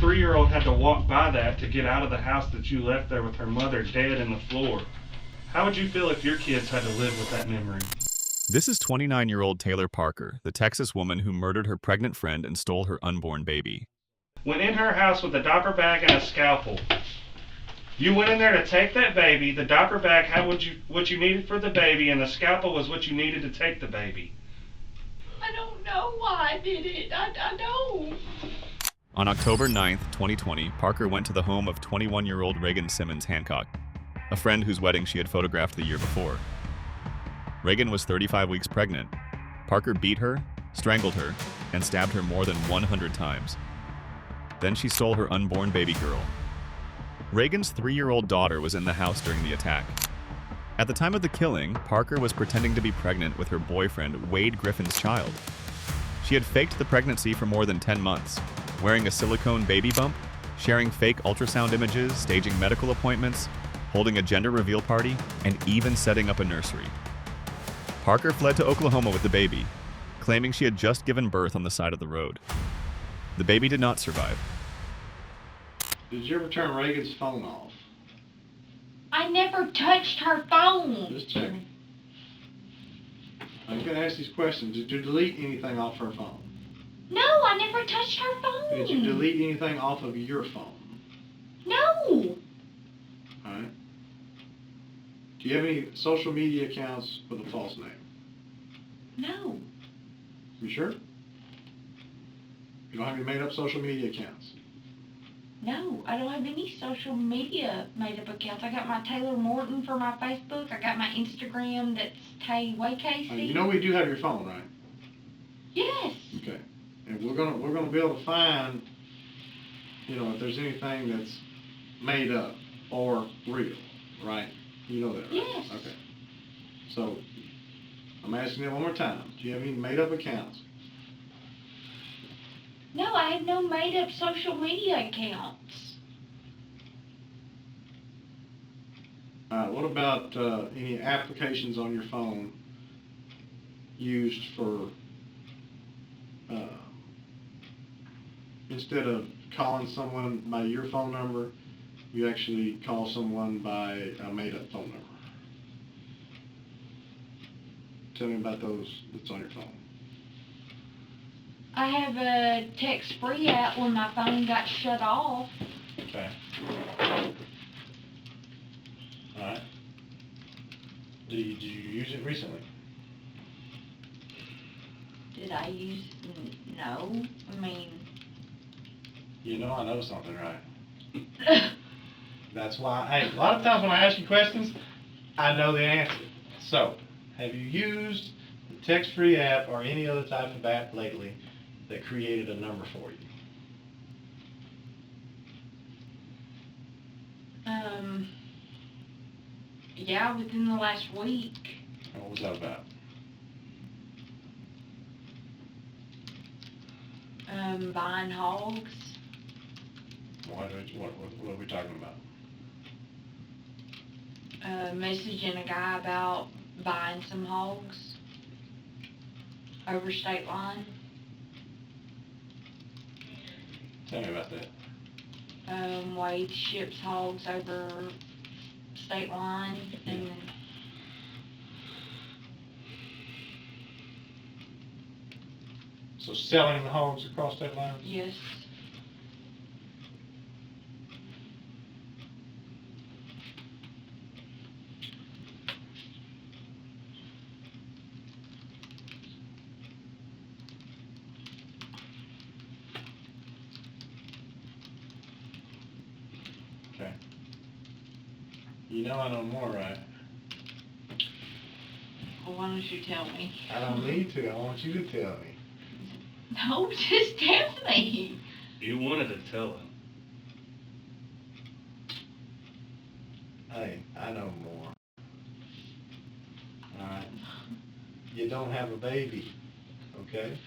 3-year-old had to walk by that to get out of the house that you left there with her mother dead in the floor. How would you feel if your kids had to live with that memory? This is 29-year-old Taylor Parker, the Texas woman who murdered her pregnant friend and stole her unborn baby. Went in her house with a diaper bag and a scalpel. You went in there to take that baby. The diaper bag had what you needed for the baby, and the scalpel was what you needed to take the baby. I don't know why I did it. I don't. On October 9th, 2020, Parker went to the home of 21-year-old Reagan Simmons Hancock, a friend whose wedding she had photographed the year before. Reagan was 35 weeks pregnant. Parker beat her, strangled her, and stabbed her more than 100 times. Then she stole her unborn baby girl. Reagan's 3-year-old daughter was in the house during the attack. At the time of the killing, Parker was pretending to be pregnant with her boyfriend, Wade Griffin's child. She had faked the pregnancy for more than 10 months, wearing a silicone baby bump, sharing fake ultrasound images, staging medical appointments, holding a gender reveal party, and even setting up a nursery. Parker fled to Oklahoma with the baby, claiming she had just given birth on the side of the road. The baby did not survive. Did you ever turn Reagan's phone off? I never touched her phone. Just checking. I'm going to ask these questions. Did you delete anything off her phone? No, I never touched her phone. Did you delete anything off of your phone? No. Alright. Do you have any social media accounts with a false name? No. You sure? You don't have any made up social media accounts? No, I don't have any social media made up accounts. I got my Taylor Morton for my Facebook. I got my Instagram that's Tay Way Casey. You know we do have your phone, right? Yes. Okay. And we're gonna be able to find, if there's anything that's made up or real, right? You know that, right? Yes. Okay. So I'm asking you one more time. Do you have any made up accounts? No, I have no made up social media accounts. What about any applications on your phone used for, instead of calling someone by your phone number, you actually call someone by a made up phone number? Tell me about those that's on your phone. I have a text-free app when my phone got shut off. Okay. Alright. Did you use it recently? Did I use? No. I mean. I know something, right? That's why, a lot of times when I ask you questions, I know the answer. So, have you used the text-free app or any other type of app lately that created a number for you? Yeah, within the last week. And what was that about? Buying hogs. What are we talking about? Messaging a guy about buying some hogs over state line. Tell me about that. Wade ships hogs over state line and So selling the hogs across state lines? yes. Okay. I know more, right? Well, why don't you tell me? I don't need to. I want you to tell me. No, just tell me. You wanted to tell him. Hey, I know more. Alright. You don't have a baby, okay?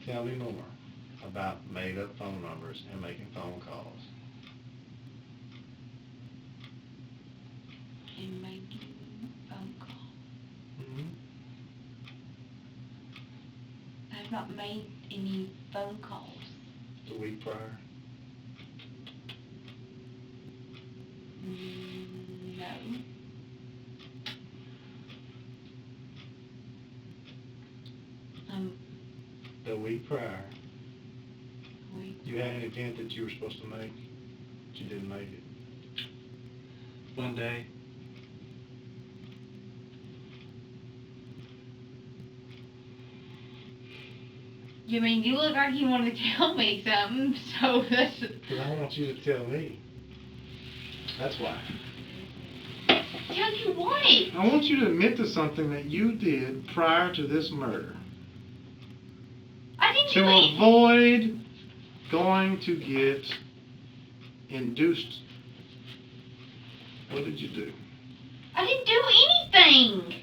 Tell me more about made up phone numbers and making phone calls. And making phone calls. I've not made any phone calls. The week prior? No. The week prior, Wait. you had an event that you were supposed to make, but you didn't make it. One day. You mean, you look like you want to tell me something, so that's... Because I want you to tell me. That's why. Tell you what? I want you to admit to something that you did prior to this murder. I didn't To do it. avoid going to get induced. What did you do? I didn't do anything.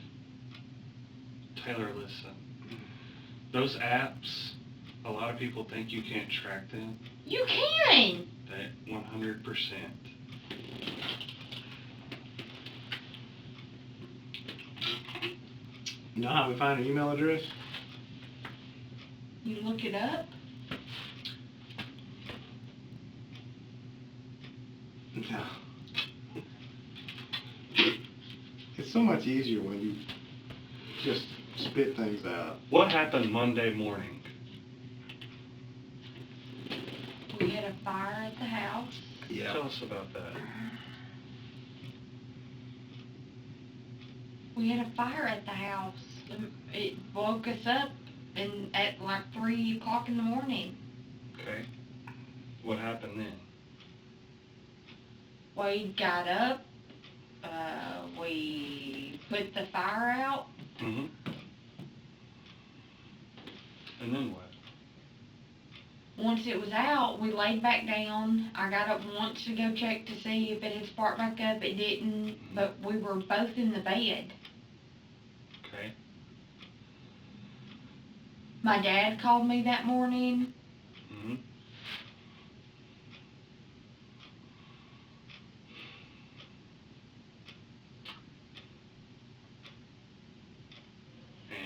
Taylor, listen. Those apps, a lot of people think you can't track them. You can. That 100%. You know how we find an email address? You look it up. No. It's so much easier when you just spit things out. What happened Monday morning? We had a fire at the house. Tell us about that. We had a fire at the house. It woke us up at like 3 o'clock in the morning. Okay. What happened then? We got up. We put the fire out. Mm-hmm. And then what? Once it was out, we laid back down. I got up once to go check to see if it had sparked back up. It didn't, but we were both in the bed. Okay. My dad called me that morning. Mm-hmm.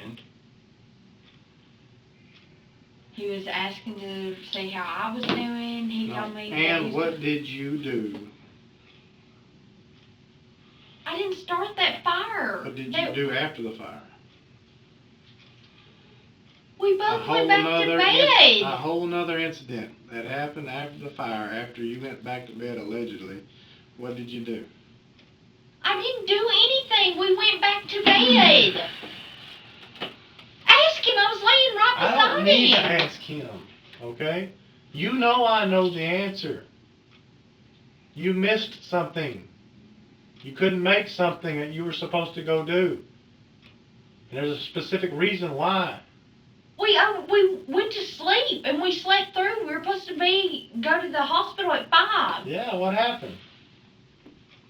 And? He was asking to see how I was doing. He told me that And he's- what did you do? I didn't start that fire. What did you do after the fire? We both went back to bed. A whole nother incident that happened after the fire, after you went back to bed allegedly. What did you do? I didn't do anything. We went back to bed. Ask him. I was laying right I beside don't need to him. ask him, okay? You know I know the answer. You missed something. You couldn't make something that you were supposed to go do. And there's a specific reason why. We went to sleep and we slept through. We were supposed to go to the hospital at 5. Yeah, what happened?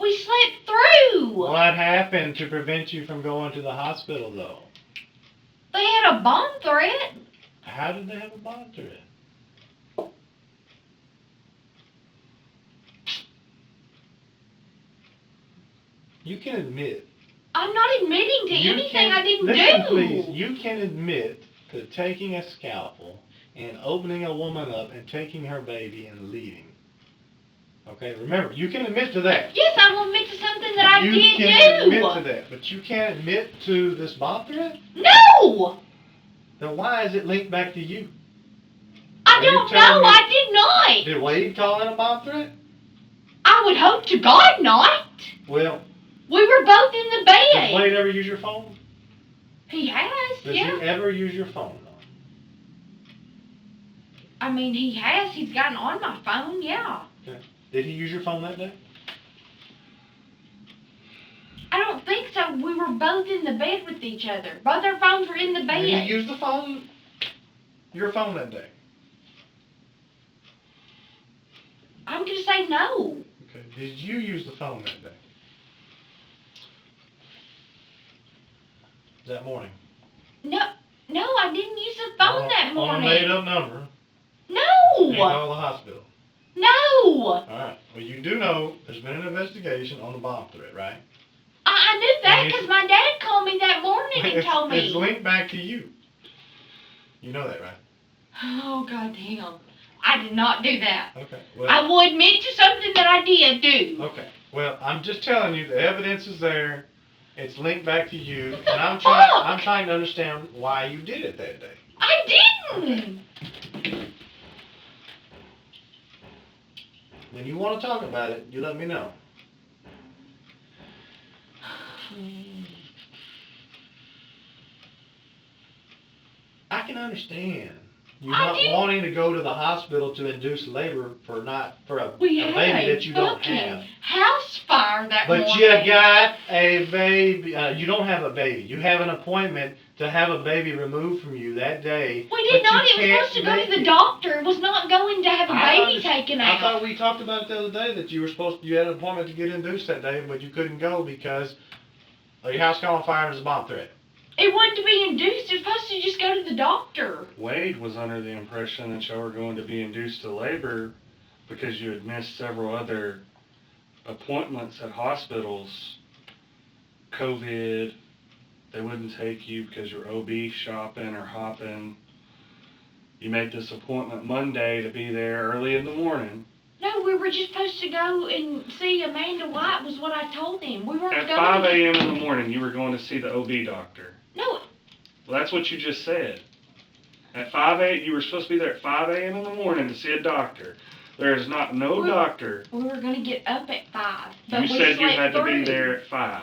We slept through. What happened to prevent you from going to the hospital, though? They had a bomb threat. How did they have a bomb threat? You can admit. I'm not admitting to anything I didn't listen, do. Please, you can admit to taking a scalpel and opening a woman up and taking her baby and leaving. Okay, remember, you can admit to that. Yes, I will admit to something that I You did can do. admit to that, but you can't admit to this bomb threat? No! Then why is it linked back to you? I Are you don't telling know. me- I did not. Did Wade call it a bomb threat? I would hope to God not. Well, We were both in the does bed. Wade ever use your phone? He has, Does yeah. he ever use your phone, though? I mean, he has. He's gotten on my phone, yeah. Okay. Did he use your phone that day? I don't think so. We were both in the bed with each other. Both our phones were in the bed. Did he use the phone, your phone that day? I'm going to say no. Okay. Did you use the phone that day? That morning? No, I didn't use the phone that On a morning. made-up number. And No! call the hospital. No! Alright. Well, you do know there's been an investigation on the bomb threat, right? I knew that And because my dad called me that morning and told me. It's linked back to you. You know that, right? Oh, goddamn. I did not do that. Okay. Well, I will admit to something that I did do. okay. Well, I'm just telling you, the evidence is there. It's linked back to you, What the and I'm fuck? trying to understand why you did it that day. I didn't. When you want to talk about it, you let me know. I can understand you I not didn't- wanting to go to the hospital to induce labor for a We baby had that you don't fucking have. house fire that But morning. you got a baby. You don't have a baby. You have an appointment to have a baby removed from you that day. We did but not. you It was can't supposed to go make to the it. doctor. It was not going to have a baby taken I out. thought we talked about it the other day that you had an appointment to get induced that day, but you couldn't go because your house caught on fire and there's a bomb threat. It wasn't to be induced. It was supposed to just go to the doctor. Wade was under the impression that y'all were going to be induced to labor because you had missed several other appointments at hospitals. COVID, they wouldn't take you because you're OB shopping or hopping. You made this appointment Monday to be there early in the morning. No, we were just supposed to go and see Amanda White was what I told him. We weren't At going 5 a.m. in the morning, you were going to see the OB doctor. No, Well, that's what you just said. At 5 a.m., you were supposed to be there at 5 a.m. in the morning to see a doctor. There is not no doctor. we were going to get up at 5. But You we said you slept had to be through. there at 5.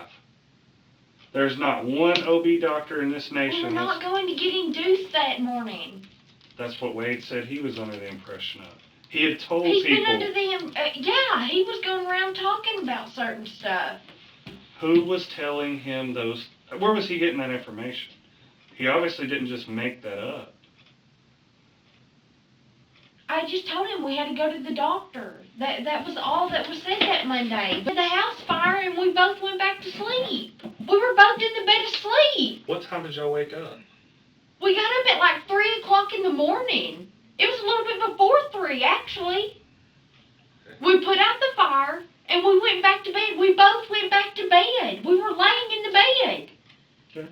There's not one OB doctor in this We were nation. not going to get induced that morning. That's what Wade said he was under the impression of. He had told He's people. been under the, yeah, he was going around talking about certain stuff. Who was telling him those? Where was he getting that information? He obviously didn't just make that up. I just told him we had to go to the doctor. That was all that was said that Monday. But the house fire and we both went back to sleep. We were both in the bed asleep. What time did y'all wake up? We got up at like 3 o'clock in the morning. It was a little bit before 3, actually. We put out the fire and we went back to bed. We both went back to bed. We were laying in the bed. Okay.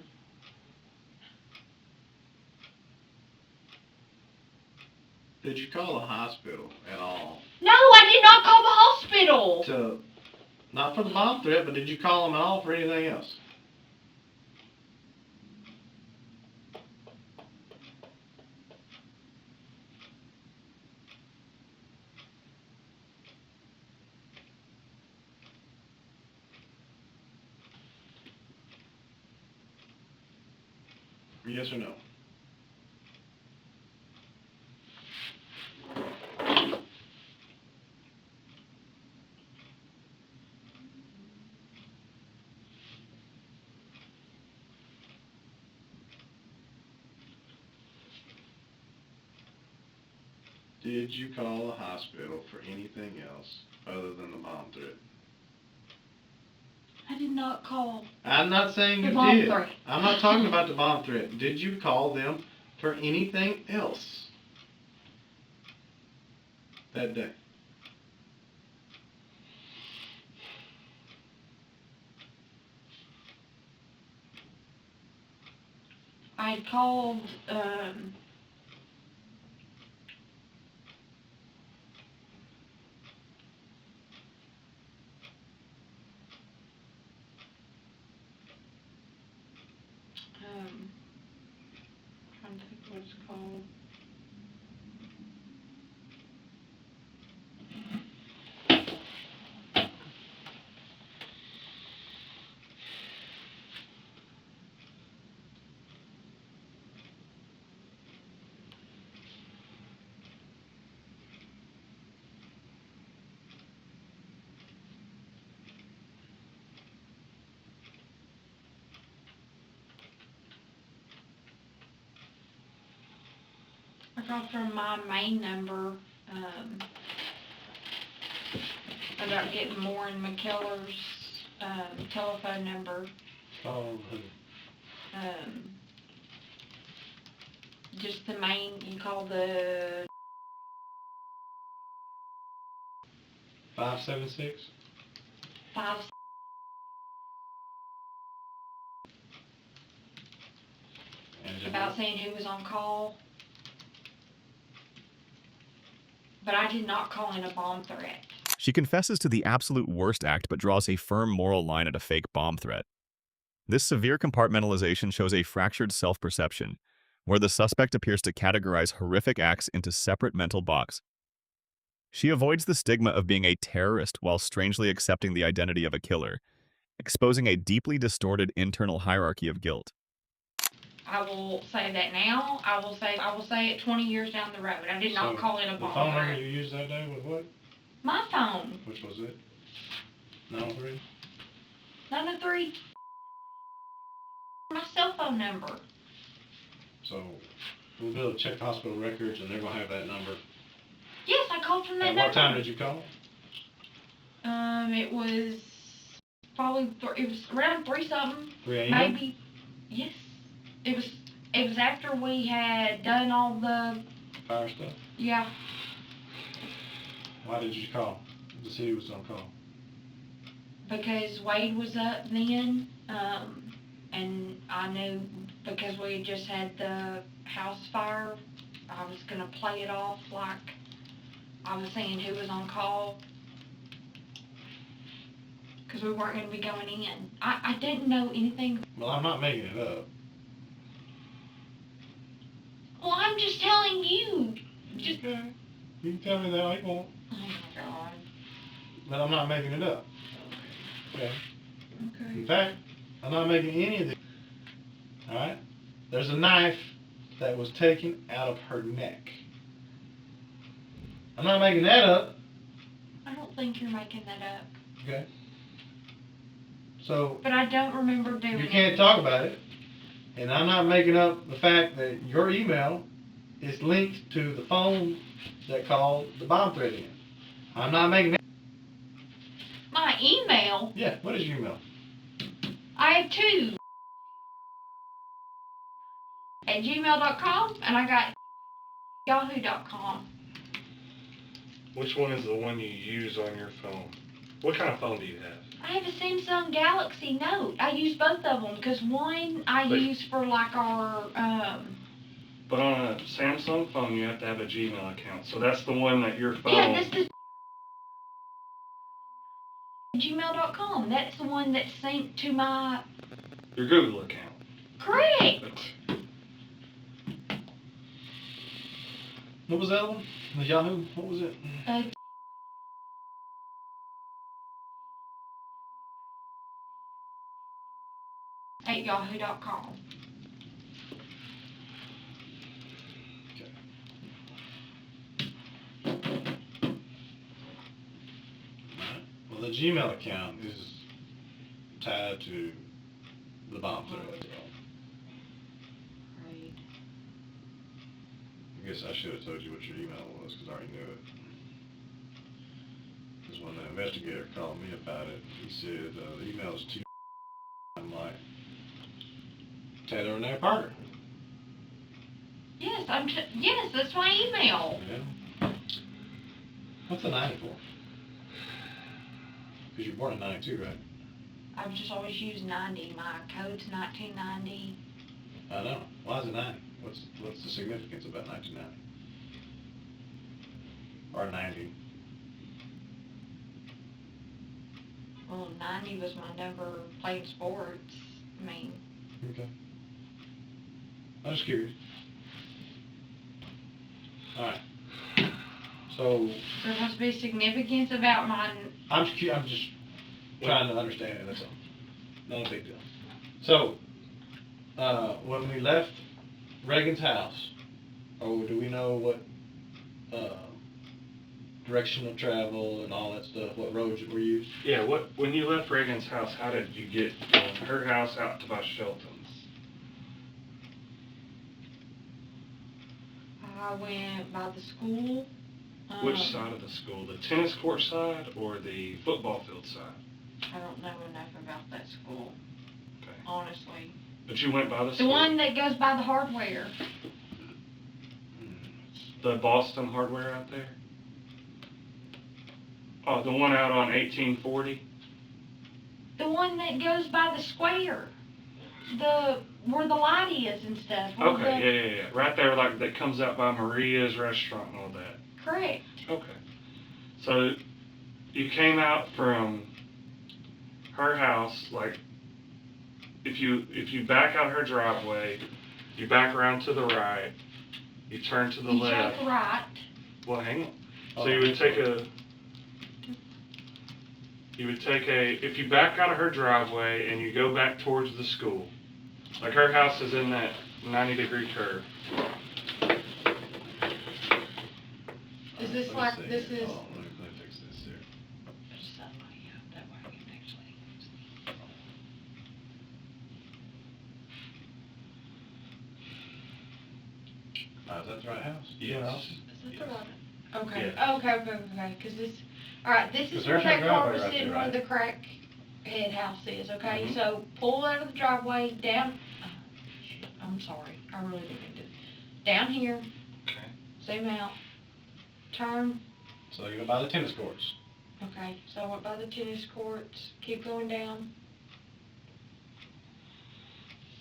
Did you call a hospital at all? No, I did not call the hospital. Not for the bomb threat, but did you call them at all for anything else? Yes or no? Did you call a hospital for anything else other than the bomb threat? I did not call. I'm not saying The you bomb did. threat. I'm not talking about the bomb threat. Did you call them for anything else that day? I called, trying to think what it's called. I called from my main number, about getting Maureen McKellar's, telephone number. Oh, Just the main, you call the 576? 5. About saying who was on call. But I did not call in a bomb threat. She confesses to the absolute worst act but draws a firm moral line at a fake bomb threat. This severe compartmentalization shows a fractured self-perception, where the suspect appears to categorize horrific acts into separate mental boxes. She avoids the stigma of being a terrorist while strangely accepting the identity of a killer, exposing a deeply distorted internal hierarchy of guilt. I will say that now. I will say it 20 years down the road. I did not call it a bomb. The phone number you used that day was what? My phone. Which was it? 903? 903. My cell phone number. So we'll be able to check the hospital records and they're gonna have that number. Yes, I called from that number. At what time did you call? It was probably it was around 3 something. 3 a.m. Maybe. Yes. It was after we had done all the fire stuff. Yeah. Why did you call? The city was on call. Because Wade was up then, and I knew because we had just had the house fire, I was gonna play it off like I was saying who was on call. Because we weren't gonna be going in. I didn't know anything. Well, I'm not making it up. Well, I'm just telling you. Okay. You can tell me that all you want. Oh my God. But I'm not making it up. Okay. Okay. In fact, I'm not making any of this. Alright? There's a knife that was taken out of her neck. I'm not making that up. I don't think you're making that up. Okay. So But I don't remember doing you can't talk about it. And I'm not making up the fact that your email is linked to the phone that called the bomb threat in. I'm not making that. My email? Yeah, what is your email? I have two. At gmail.com and I got yahoo.com. Which one is the one you use on your phone? What kind of phone do you have? I have a Samsung Galaxy Note. I use both of them because one I use for like our But on a Samsung phone, you have to have a Gmail account. So that's the one that your phone. Yeah, this is gmail.com. That's the one that's synced to my Your Google account. Correct. What was that one? The Yahoo? What was it? At yahoo.com. Okay. Alright. Well, the Gmail account is tied to the bomb threat. Right. I guess I should have told you what your email was because I already knew it. Because when the investigator called me about it, he said the email is too. I'm like, Taylor and Parker. Yes, yes, that's my email. Yeah. What's the 90 for? Because you're born in 92, right? I've just always used 90. My code's 1990. I know. Why is it 90? What's the significance about 1990? Or 90? Well, 90 was my number playing sports. I mean. Okay. I'm just curious. Alright. So. There must be significance about mine. I'm just trying to understand it, that's all. Not a big deal. So, when we left Reagan's house, do we know what direction of travel and all that stuff, what roads were used? Yeah, when you left Reagan's house, how did you get from her house out to by Shelton's? I went by the school. Which side of the school? The tennis court side or the football field side? I don't know enough about that school, Okay. honestly. But you went by the The school? one that goes by the hardware. The Boston Hardware out there? Oh, the one out on 1840? The one that goes by the square. Where the light is and stuff. Okay, yeah. Right there, like, that comes out by Maria's restaurant and all that. Correct. Okay. So, you came out from her house, like, if you back out her driveway, you back around to the right, you turn to the You left. take right. Well, hang on. Oh, So you would take if you back out of her driveway and you go back towards the school, like her house is in that 90-degree curve. Is this Let me like, see this here. is? Hold on, let me fix this here. Is that the right house? Yes. Is that the right? Okay, Yeah. okay, cause this, alright, this is 'Cause where there's that her car driveway was right sitting there, where right? the crack head house is, okay? Mhm. So pull out of the driveway, down, shit, I'm sorry, I really didn't mean to. Down here, Okay. zoom out, turn, So you go by the tennis courts. okay, so I went by the tennis courts, keep going down.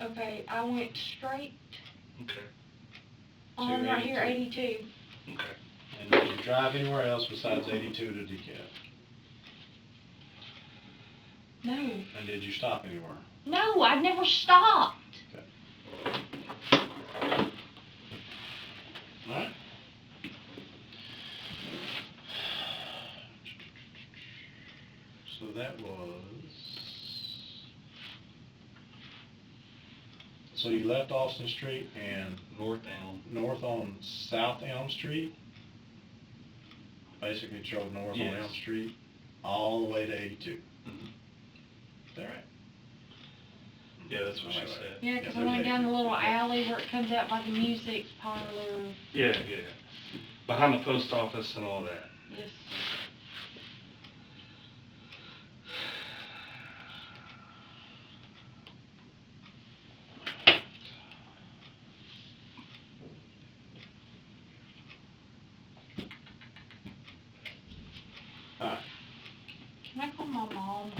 Okay, I went straight Okay. on right here, 82. 82. Okay. And did you drive anywhere else besides 82 to DeKalb? No, And did you stop anywhere? no, I never stopped. Alright. So that was. So you left Austin Street and North Elm. north on South Elm Street? Basically drove north on Yes. Elm Street all the way to 82. Mhm. Is that right? Yeah, that's what she Right. said. Yeah, 'cause I there's went down the 82. little alley where it comes out by the music parlor. Yeah. Behind the post office and all that. Yes. Alright. Can I call my mom?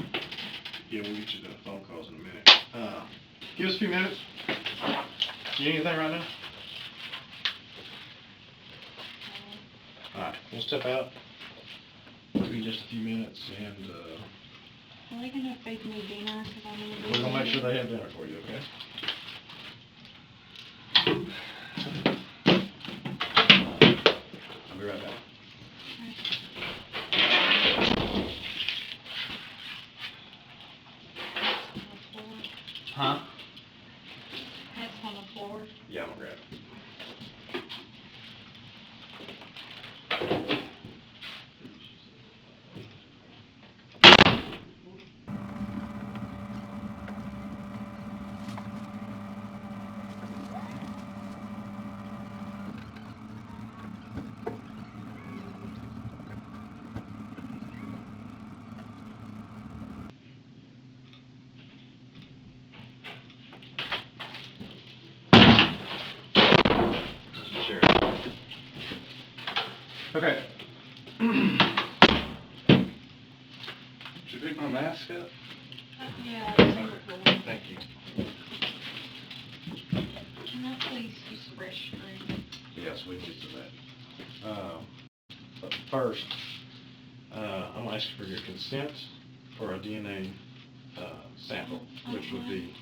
Yeah, we'll get you the phone calls in a minute. Give us a few minutes. You need anything right now? Alright, we'll step out. Give you just a few minutes and, Are they gonna feed me dinner? 'Cause I'm gonna be we're gonna make sure hungry. they have dinner for you, okay? I'll be right back. Huh? That's on the floor. Yeah, I'm gonna grab it. Sure. Okay. Did you pick my mask up? Yeah, it's on the floor. Thank you. Can I please use the restroom? Yes, we can get to that. But first, I'm gonna ask you for your consent for a DNA sample, which would be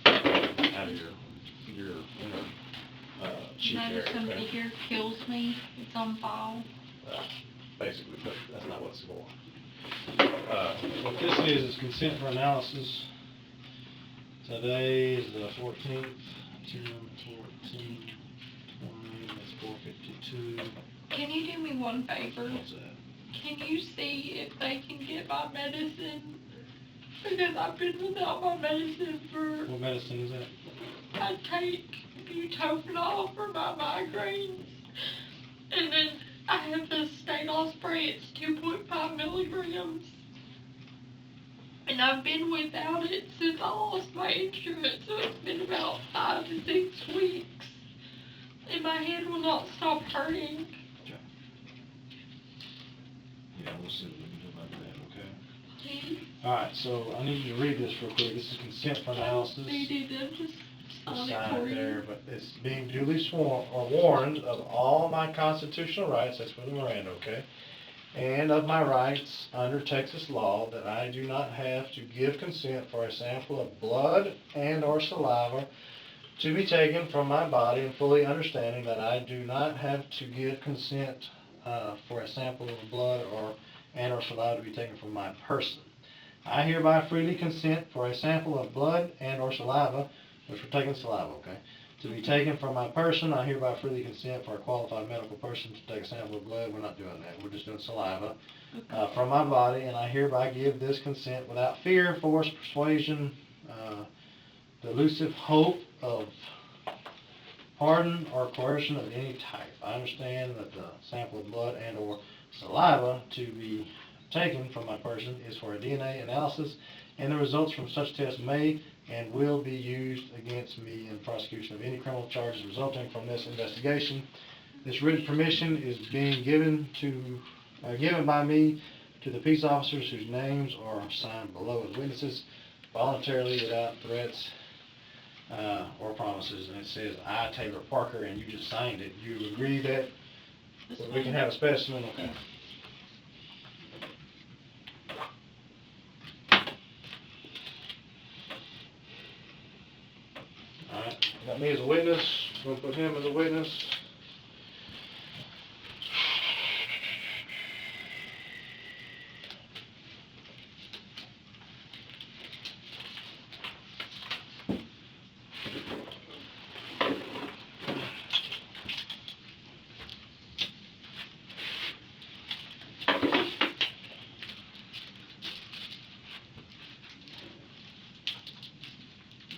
out of your inner cheek Notice area. somebody Okay? here kills me, it's on file. Basically, but that's not what it's for. What this is consent for analysis. Today is the 14th, 10, 14, 20, that's 452. Can you do me one favor? What's that? Can you see if they can get my medicine? Because I've been without my medicine for, What medicine is that? I take butoprolol for my migraines. And then I have the Stanol spray, it's 2.5 milligrams. And I've been without it since I lost my insurance, so it's been about 5 to 6 weeks. And my head will not stop hurting. Yeah, we'll see what we can do about that, okay? Please. Alright, so I need you to read this real quick. This is consent for analysis. They did them, just sign it Sign for it there, you. but it's being duly sworn or warned of all my constitutional rights, that's for the Miranda, okay? and of my rights under Texas law that I do not have to give consent for a sample of blood and or saliva to be taken from my body, and fully understanding that I do not have to give consent for a sample of blood and or saliva to be taken from my person. I hereby freely consent for a sample of blood and or saliva, which we're taking saliva, okay, to be taken from my person. I hereby freely consent for a qualified medical person to take a sample of blood. We're not doing that. We're just doing saliva from my body, and I hereby give this consent without fear, force, persuasion, delusive hope of pardon or coercion of any type. I understand that the sample of blood and or saliva to be taken from my person is for a DNA analysis, and the results from such tests may and will be used against me in prosecution of any criminal charges resulting from this investigation. This written permission is being given by me to the peace officers whose names are signed below as witnesses, voluntarily, without threats or promises. And it says, I, Taylor Parker, and you just signed it. You agree that we can have a specimen? Okay. Alright, got me as a witness. We'll put him as a witness.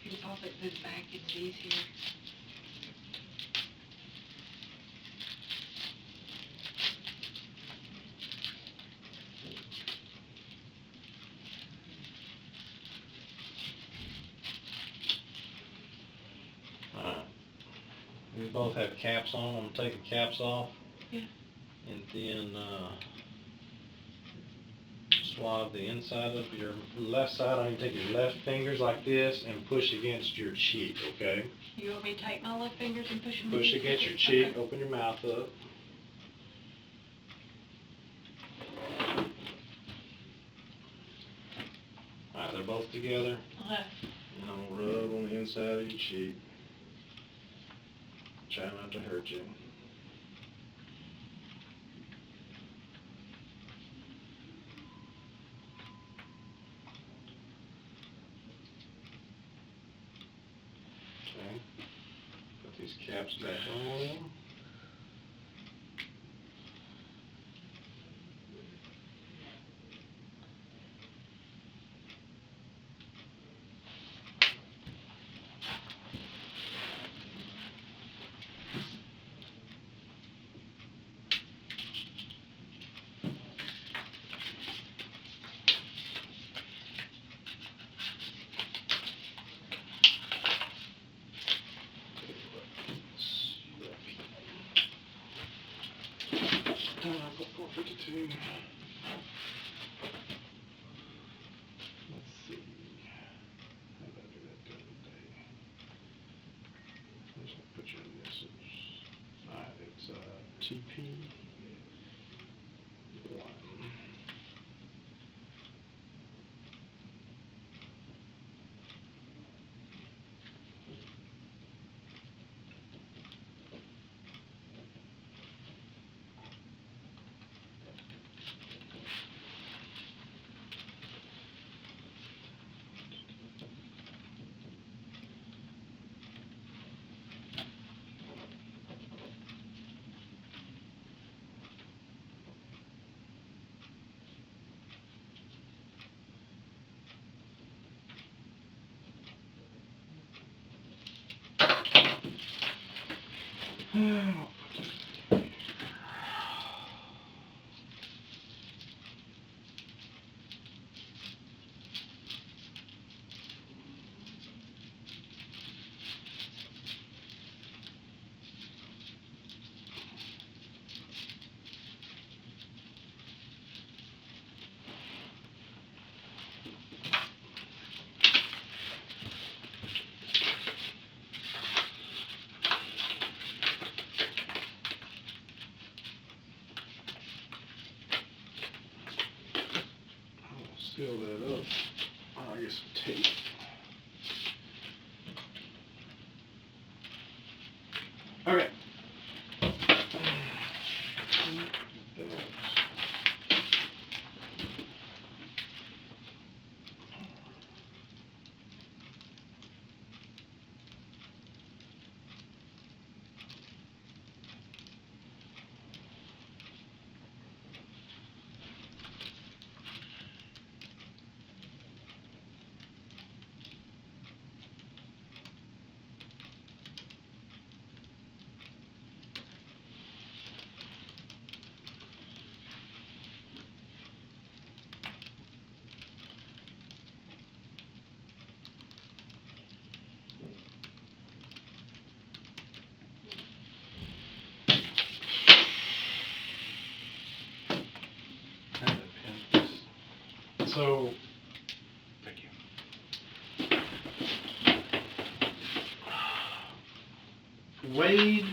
You can pop it through the back in these here. Alright. We both have caps on. I'm gonna take the caps off. Yeah. And then swab the inside of your left side. I need to take your left fingers like this and push against your cheek, okay? You want me to take my left fingers and push them? Push against your cheek, Okay. open your mouth up. Alright, they're both together. Okay. And I'm gonna rub on the inside of your cheek. Try not to hurt you. Okay. Put these caps back on. Let's see. How did I do that the other day? I'm just gonna put your initials. Alright, it's TP1. seal that up. I'll get some tape. Okay. So, thank you. Wade,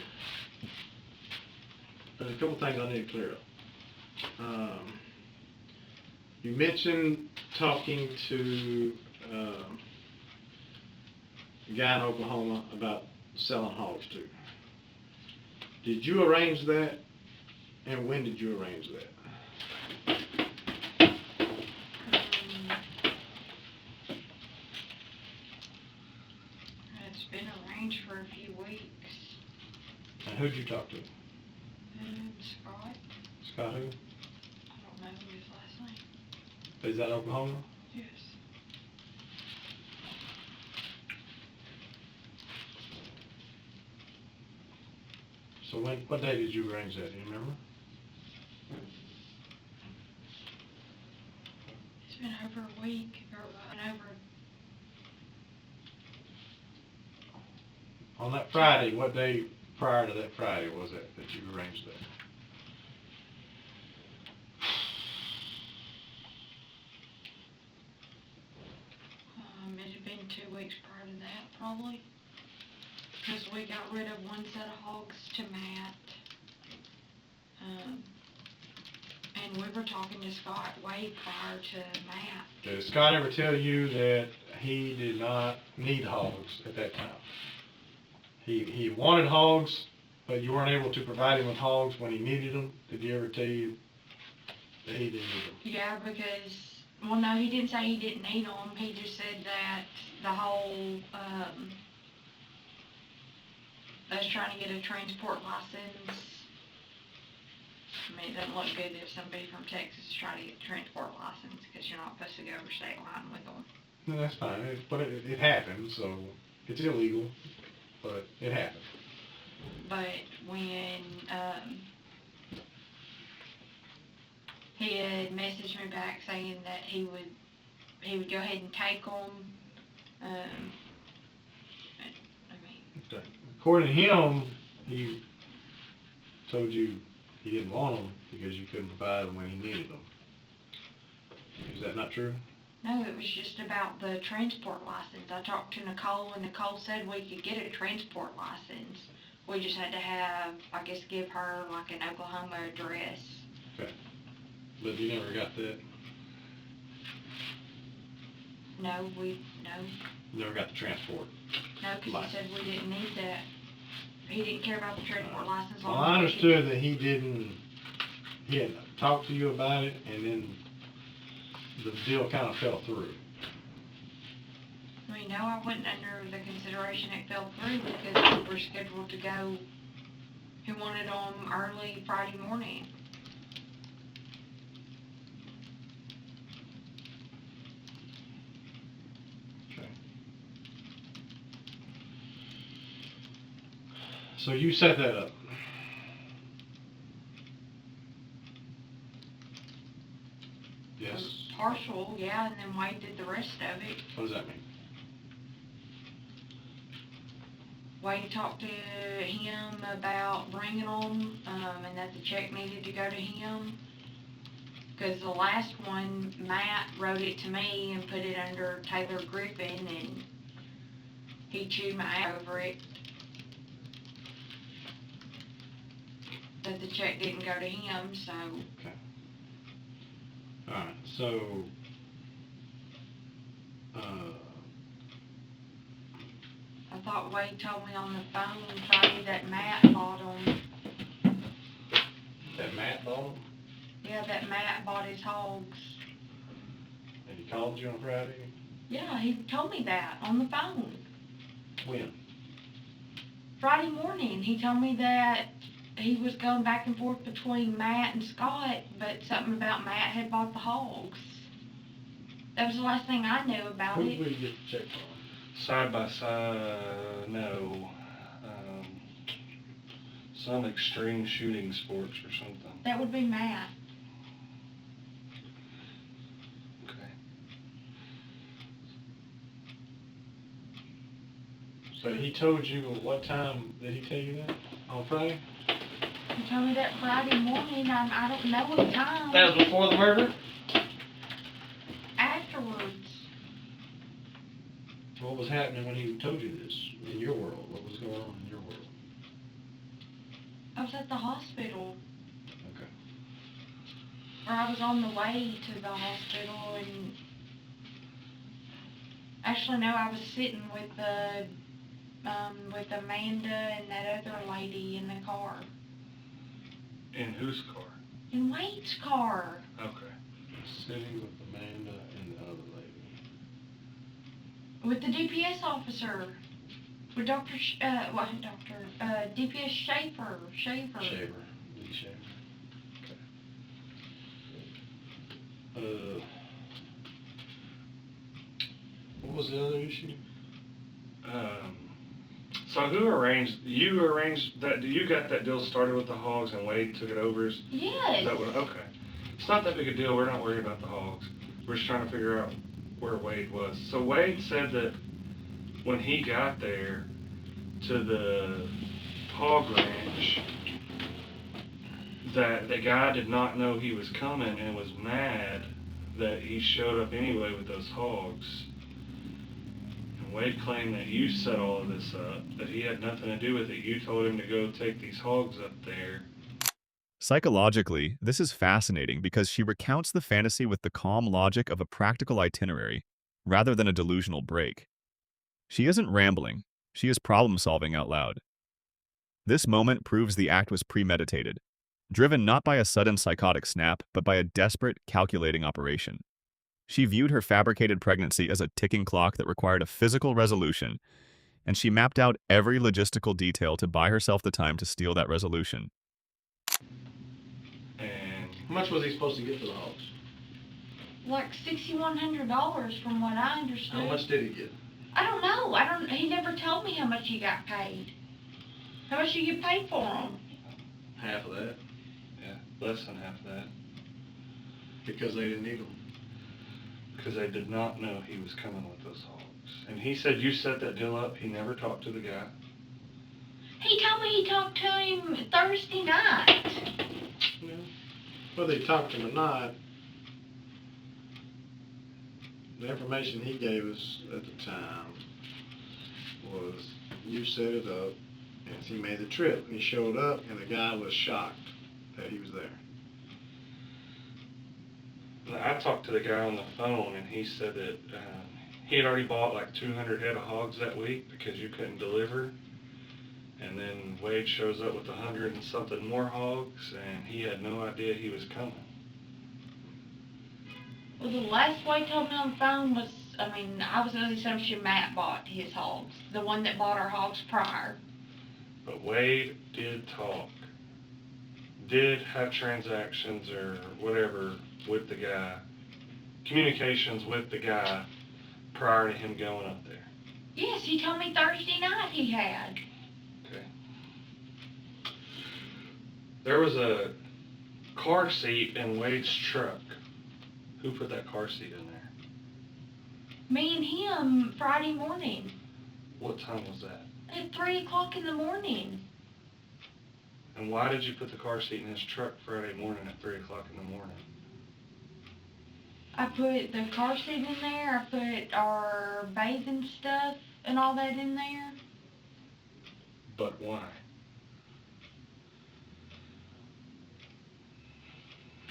there's a couple things I need to clear up. You mentioned talking to a guy in Oklahoma about selling hogs too. Did you arrange that? And when did you arrange that? It's been arranged for a few weeks. And who'd you talk to? Scott, Scott who? I don't know his last name. Is that Oklahoma? Yes. So what day did you arrange that? Do you remember? It's been over a week, or over. On that Friday, what day prior to that Friday was that you arranged that? It had been 2 weeks prior to that, probably. Because we got rid of one set of hogs to Matt. And we were talking to Scott way prior to Matt. Did Scott ever tell you that he did not need hogs at that time? He wanted hogs, but you weren't able to provide him with hogs when he needed them? Did he ever tell you that he didn't need them? Yeah, because, well, no, he didn't say he didn't need them. He just said that the whole, us trying to get a transport license. I mean, it doesn't look good if somebody from Texas is trying to get a transport license, because you're not supposed to go over state line with them. No, that's fine, but it happened, so it's illegal, but it happened. But when, he had messaged me back saying that he would go ahead and take them, Okay. According to him, he told you he didn't want them because you couldn't provide them when he needed them. Is that not true? No, it was just about the transport license. I talked to Nicole, and Nicole said we could get a transport license. We just had to have, I guess, give her like an Oklahoma address. Okay. But you never got that? No. Never got the transport? No, because he said we didn't need that. He didn't care about the transport license. Well, I understood that he hadn't talked to you about it, and then the deal kind of fell through. I mean, no, I wasn't under the consideration it fell through because we were scheduled to go. He wanted them early Friday morning. Okay. So you set that up? Yes. Partial, yeah, and then Wade did the rest of it. What does that mean? Wade talked to him about bringing them, and that the check needed to go to him. Because the last one, Matt wrote it to me and put it under Taylor Griffin, and he chewed my ass over it. That the check didn't go to him, so. Okay. Alright, so thought Wade told me on the phone Friday that Matt bought them. That Matt bought them? Yeah, that Matt bought his hogs. And he called you on Friday? Yeah, he told me that on the phone. When? Friday morning, he told me that he was going back and forth between Matt and Scott, but something about Matt had bought the hogs. That was the last thing I knew about Who it. did you get the check from? Side by side, no. Some extreme shooting sports or something. That would be Matt. Okay. But he told you what time did he tell you that? On Friday? He told me that Friday morning. I don't know what time. That was before the murder? Afterwards. What was happening when he told you this in your world? What was going on in your world? I was at the hospital. Okay. Or I was on the way to the hospital, and actually no, I was sitting with Amanda and that other lady in the car. In whose car? In Wade's car. Okay. Sitting with Amanda and the other lady. With the DPS officer. With DPS Schaefer. Shaver. Lee Shaver. Okay. What was the other issue? So who arranged, you arranged that, you got that deal started with the hogs and Wade took it over? Is Yes. that what, okay. It's not that big a deal, we're not worried about the hogs. We're just trying to figure out where Wade was. So Wade said that when he got there to the hog ranch, that the guy did not know he was coming and was mad that he showed up anyway with those hogs. And Wade claimed that you set all of this up, that he had nothing to do with it. You told him to go take these hogs up there. Psychologically, this is fascinating because she recounts the fantasy with the calm logic of a practical itinerary, rather than a delusional break. She isn't rambling, she is problem-solving out loud. This moment proves the act was premeditated, driven not by a sudden psychotic snap, but by a desperate, calculating operation. She viewed her fabricated pregnancy as a ticking clock that required a physical resolution, and she mapped out every logistical detail to buy herself the time to steal that resolution. And How much was he supposed to get for the hogs? Like $6,100 from what I understood. How much did he get? I don't know. He never told me how much he got paid. How much you get paid for them? Half of that. yeah, less than half of that. Because they didn't need them. Because they did not know he was coming with those hogs. And he said you set that deal up, he never talked to the guy. He told me he talked to him Thursday night. Yeah. Whether he talked to him or not, the information he gave us at the time was you set it up and he made the trip. He showed up and the guy was shocked that he was there. I talked to the guy on the phone and he said that he had already bought like 200 head of hogs that week because you couldn't deliver. And then Wade shows up with 100 and something more hogs and he had no idea he was coming. Well, the last Wade told me on the phone was, I was under the assumption Matt bought his hogs. The one that bought our hogs prior. But Wade did talk, did have transactions or whatever with the guy, communications with the guy prior to him going up there. Yes, he told me Thursday night he had. Okay. There was a car seat in Wade's truck. Who put that car seat in there? Me and him Friday morning What time was that? at 3 o'clock in the morning. And why did you put the car seat in his truck Friday morning at 3 o'clock in the morning? I put the car seat in there. I put our bathing stuff and all that in there. But why?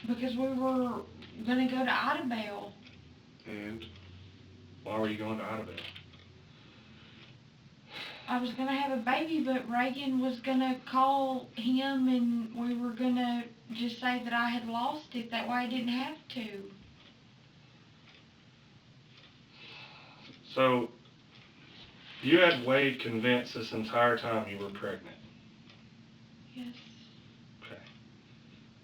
Because we were gonna go to Idabel. And Why were you going to Idabel? I was gonna have a baby, but Reagan was gonna call him and we were gonna just say that I had lost it. That way I didn't have to. So, you had Wade convinced this entire time you were pregnant. Yes. Okay.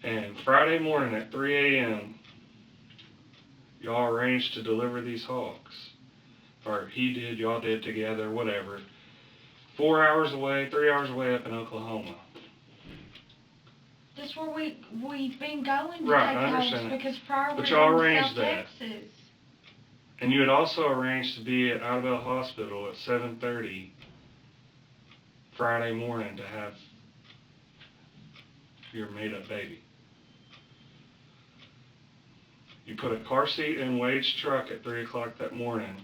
And Friday morning at 3 a.m., y'all arranged to deliver these hogs. Or he did, y'all did together, whatever. 4 hours away, 3 hours away up in Oklahoma. That's where we've been going to Right, take I hogs understand that. because prior we But were y'all in arranged South that. Texas. And you had also arranged to be at Idabel Hospital at 7:30 Friday morning to have your made-up baby. You put a car seat in Wade's truck at 3 o'clock that morning.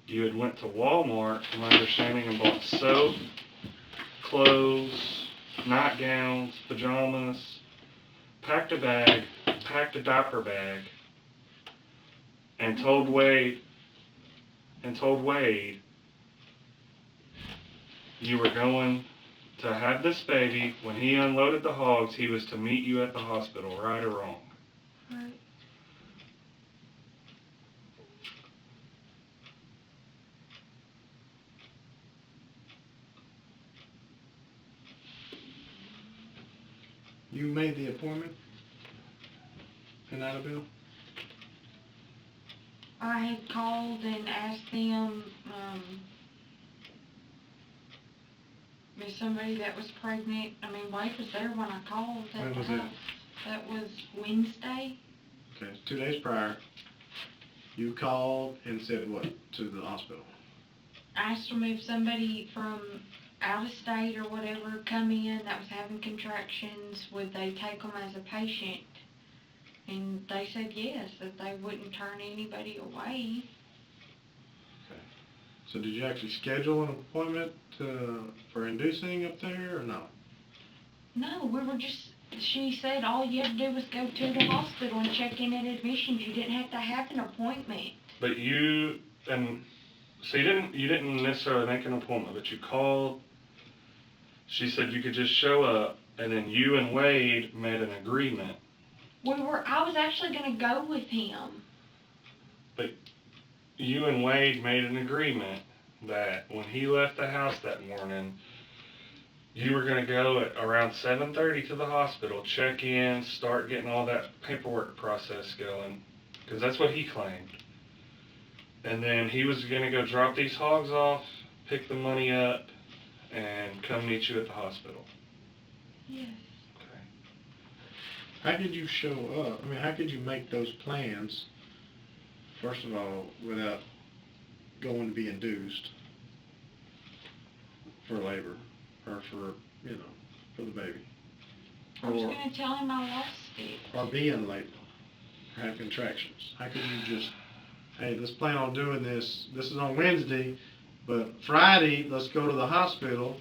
You had went to Walmart, from my understanding, and bought soap, clothes, nightgowns, pajamas, packed a bag, packed a diaper bag, and told Wade you were going to have this baby. When he unloaded the hogs, he was to meet you at the hospital, right or wrong? Right. You made the appointment in Idabel? I had called and asked them, if somebody that was pregnant, I mean, Wade was there when I called at When the was it? house. That was Wednesday. Okay, 2 days prior, you called and said what to the hospital? Asked them if somebody from out of state or whatever come in that was having contractions, would they take them as a patient? And they said yes, that they wouldn't turn anybody away. Okay. So did you actually schedule an appointment for inducing up there or no? No, we were just, she said all you had to do was go to the hospital and check in at admissions. You didn't have to have an appointment. But you didn't necessarily make an appointment, but you called. She said you could just show up, and then you and Wade made an agreement. I was actually gonna go with him. But you and Wade made an agreement that when he left the house that morning, you were going to go at around 7:30 to the hospital, check in, start getting all that paperwork process going, because that's what he claimed. And then he was going to go drop these hogs off, pick the money up, and come meet you at the hospital. Yes. Okay. How did you show up? I mean, how could you make those plans, first of all, without going to be induced for labor or for the baby? I was gonna tell him I lost it. Or be in labor or have contractions. How could you just, hey, let's plan on doing this. This is on Wednesday, but Friday, let's go to the hospital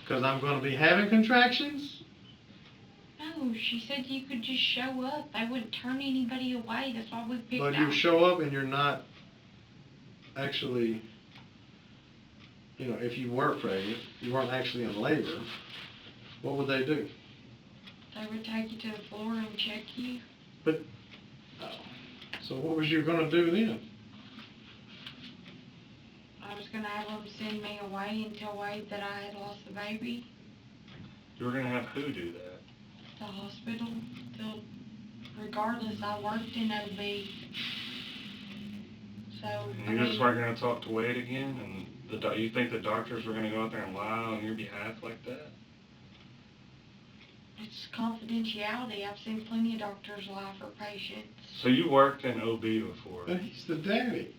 because I'm going to be having contractions? No, she said you could just show up. They wouldn't turn anybody away. That's why we picked But out. you show up and you're not actually, if you were pregnant, you weren't actually in labor, what would they do? They would take you to the floor and check you. So what was you going to do then? I was gonna have them send me away and tell Wade that I had lost the baby. You were going to have who do that? The hospital. Regardless, I worked in OB. So, And you just weren't going to talk to Wade again? And you think the doctors were going to go out there and lie on your behalf like that? it's confidentiality. I've seen plenty of doctors lie for patients. So you worked in OB before? But he's the daddy.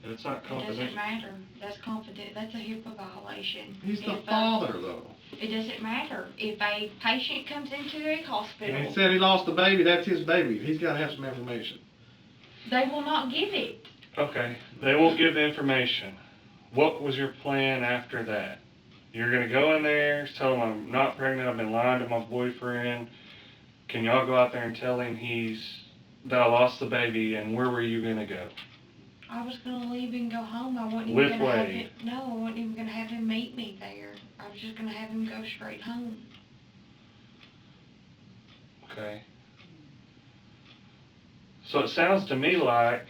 And it's not It confidential? doesn't matter. That's That's a HIPAA violation. He's the father, though. It doesn't matter. If a patient comes into a hospital, And he said he lost the baby, that's his baby. He's got to have some information. they will not give it. Okay, they won't give the information. What was your plan after that? You're going to go in there, tell him I'm not pregnant, I've been lying to my boyfriend. Can y'all go out there and tell him that I lost the baby, and where were you going to go? I was gonna leave and go home. I wasn't With even gonna have Wade. him. No, I wasn't even gonna have him meet me there. I was just gonna have him go straight home. Okay. So it sounds to me like,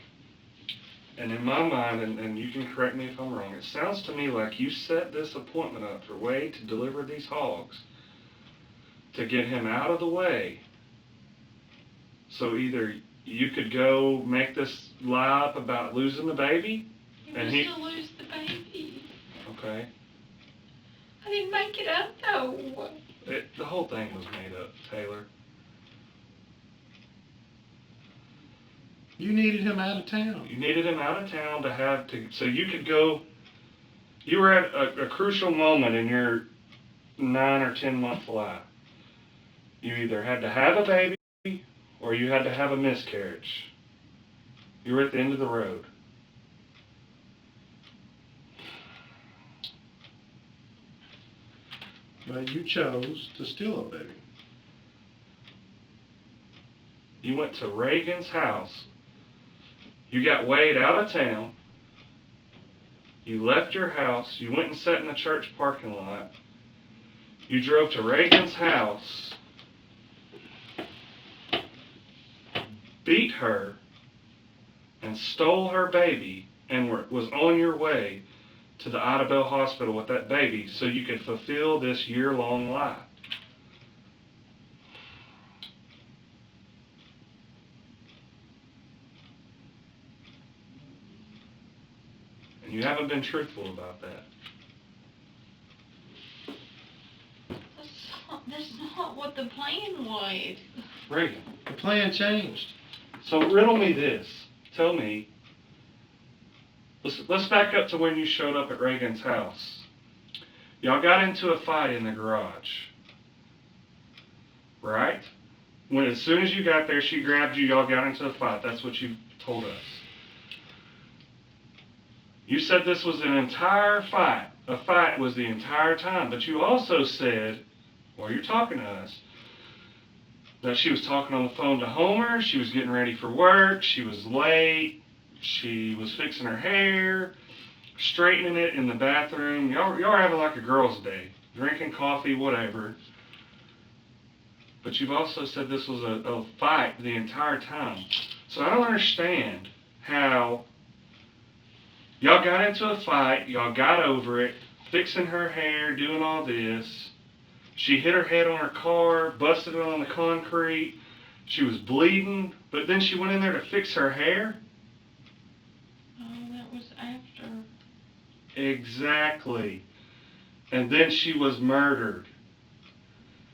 and in my mind, and you can correct me if I'm wrong, it sounds to me like you set this appointment up for Wade to deliver these hogs to get him out of the way. So either you could go make this lie up about losing the baby, He and was he, to lose the baby. okay, I didn't make it up though. the whole thing was made up, Taylor. You needed him out of town. You needed him out of town so you could go. You were at a crucial moment in your 9 or 10 month life. You either had to have a baby or you had to have a miscarriage. You were at the end of the road. But you chose to steal a baby. You went to Reagan's house. You got Wade out of town. You left your house. You went and sat in the church parking lot. You drove to Reagan's house, beat her, and stole her baby, and was on your way to the Ida Bell Hospital with that baby so you could fulfill this year-long lie. And you haven't been truthful about that. That's not what the plan was. Reagan, The plan changed. so riddle me this. Tell me, let's back up to when you showed up at Reagan's house. Y'all got into a fight in the garage, right? As soon as you got there, she grabbed you, y'all got into a fight. That's what you told us. You said this was an entire fight. A fight was the entire time. But you also said, while you're talking to us, that she was talking on the phone to Homer, she was getting ready for work, she was late, she was fixing her hair, straightening it in the bathroom. Y'all were having like a girl's day, drinking coffee, whatever. But you've also said this was a fight the entire time. So I don't understand how y'all got into a fight, y'all got over it, fixing her hair, doing all this. She hit her head on her car, busted it on the concrete. She was bleeding, but then she went in there to fix her hair? Oh, that was after. Exactly. And then she was murdered.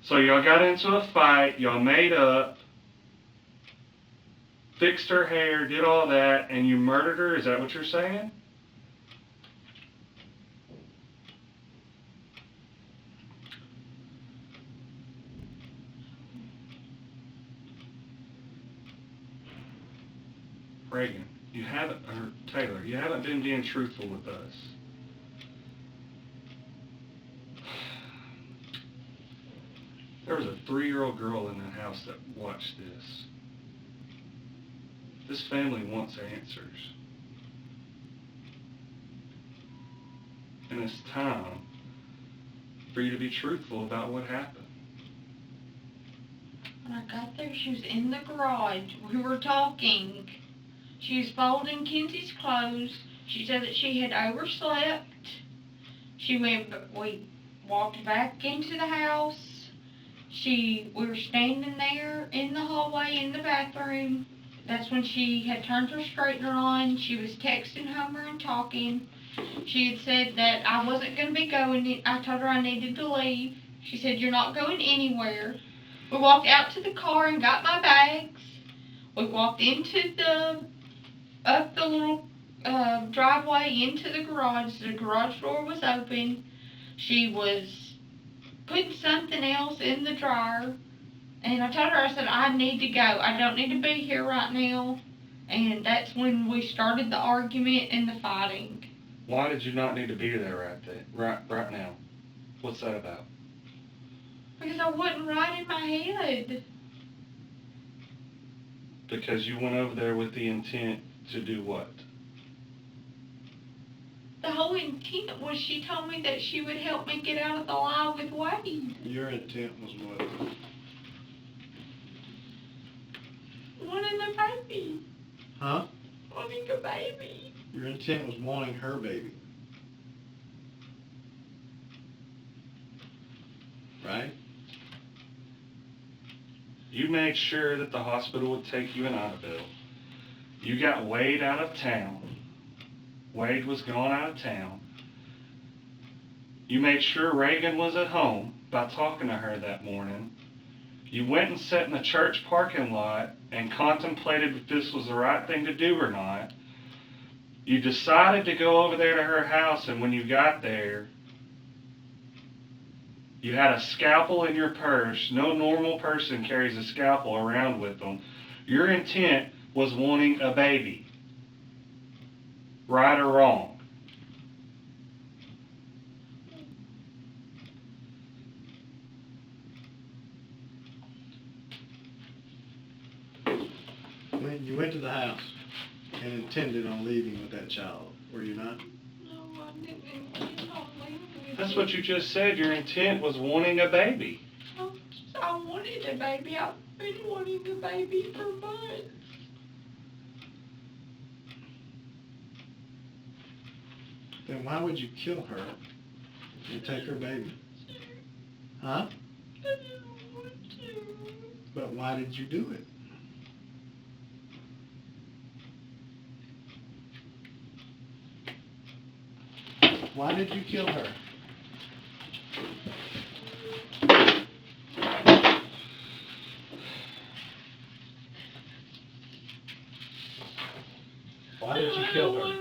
So y'all got into a fight, y'all made up, fixed her hair, did all that, and you murdered her? Is that what you're saying? Reagan, Taylor, you haven't been being truthful with us. There was a 3-year-old girl in that house that watched this. This family wants answers. And it's time for you to be truthful about what happened. When I got there, she was in the garage. We were talking. She was folding Kenzie's clothes. She said that she had overslept. We walked back into the house. We were standing there in the hallway in the bathroom. That's when she had turned her straightener on. She was texting Homer and talking. She had said that I wasn't going to be going. I told her I needed to leave. She said, "You're not going anywhere." We walked out to the car and got my bags. We walked up the little driveway into the garage. The garage door was open. She was putting something else in the dryer. And I told her, I said, "I need to go. I don't need to be here right now." And that's when we started the argument and the fighting. Why did you not need to be there right now? What's that about? Because I wasn't right in my head. Because you went over there with the intent to do what? whole intent was she told me that she would help me get out of the lie with Wade. Your intent was what? Wanting the baby. Huh? Wanting a baby. Your intent was wanting her baby. Right? You made sure that the hospital would take you and Annabelle. You got Wade out of town. Wade was gone out of town. You made sure Reagan was at home by talking to her that morning. You went and sat in the church parking lot and contemplated if this was the right thing to do or not. You decided to go over there to her house, and when you got there, you had a scalpel in your purse. No normal person carries a scalpel around with them. Your intent was wanting a baby. Right or wrong? When you went to the house and intended on leaving with that child, were you not? No, I didn't intend on leaving with That's you. what you just said. Your intent was wanting a baby. I wanted a baby. I've been wanting a baby for months. Then why would you kill her and take her baby? Huh? I didn't want to. But why did you do it? Why did you kill her? Why did you kill her?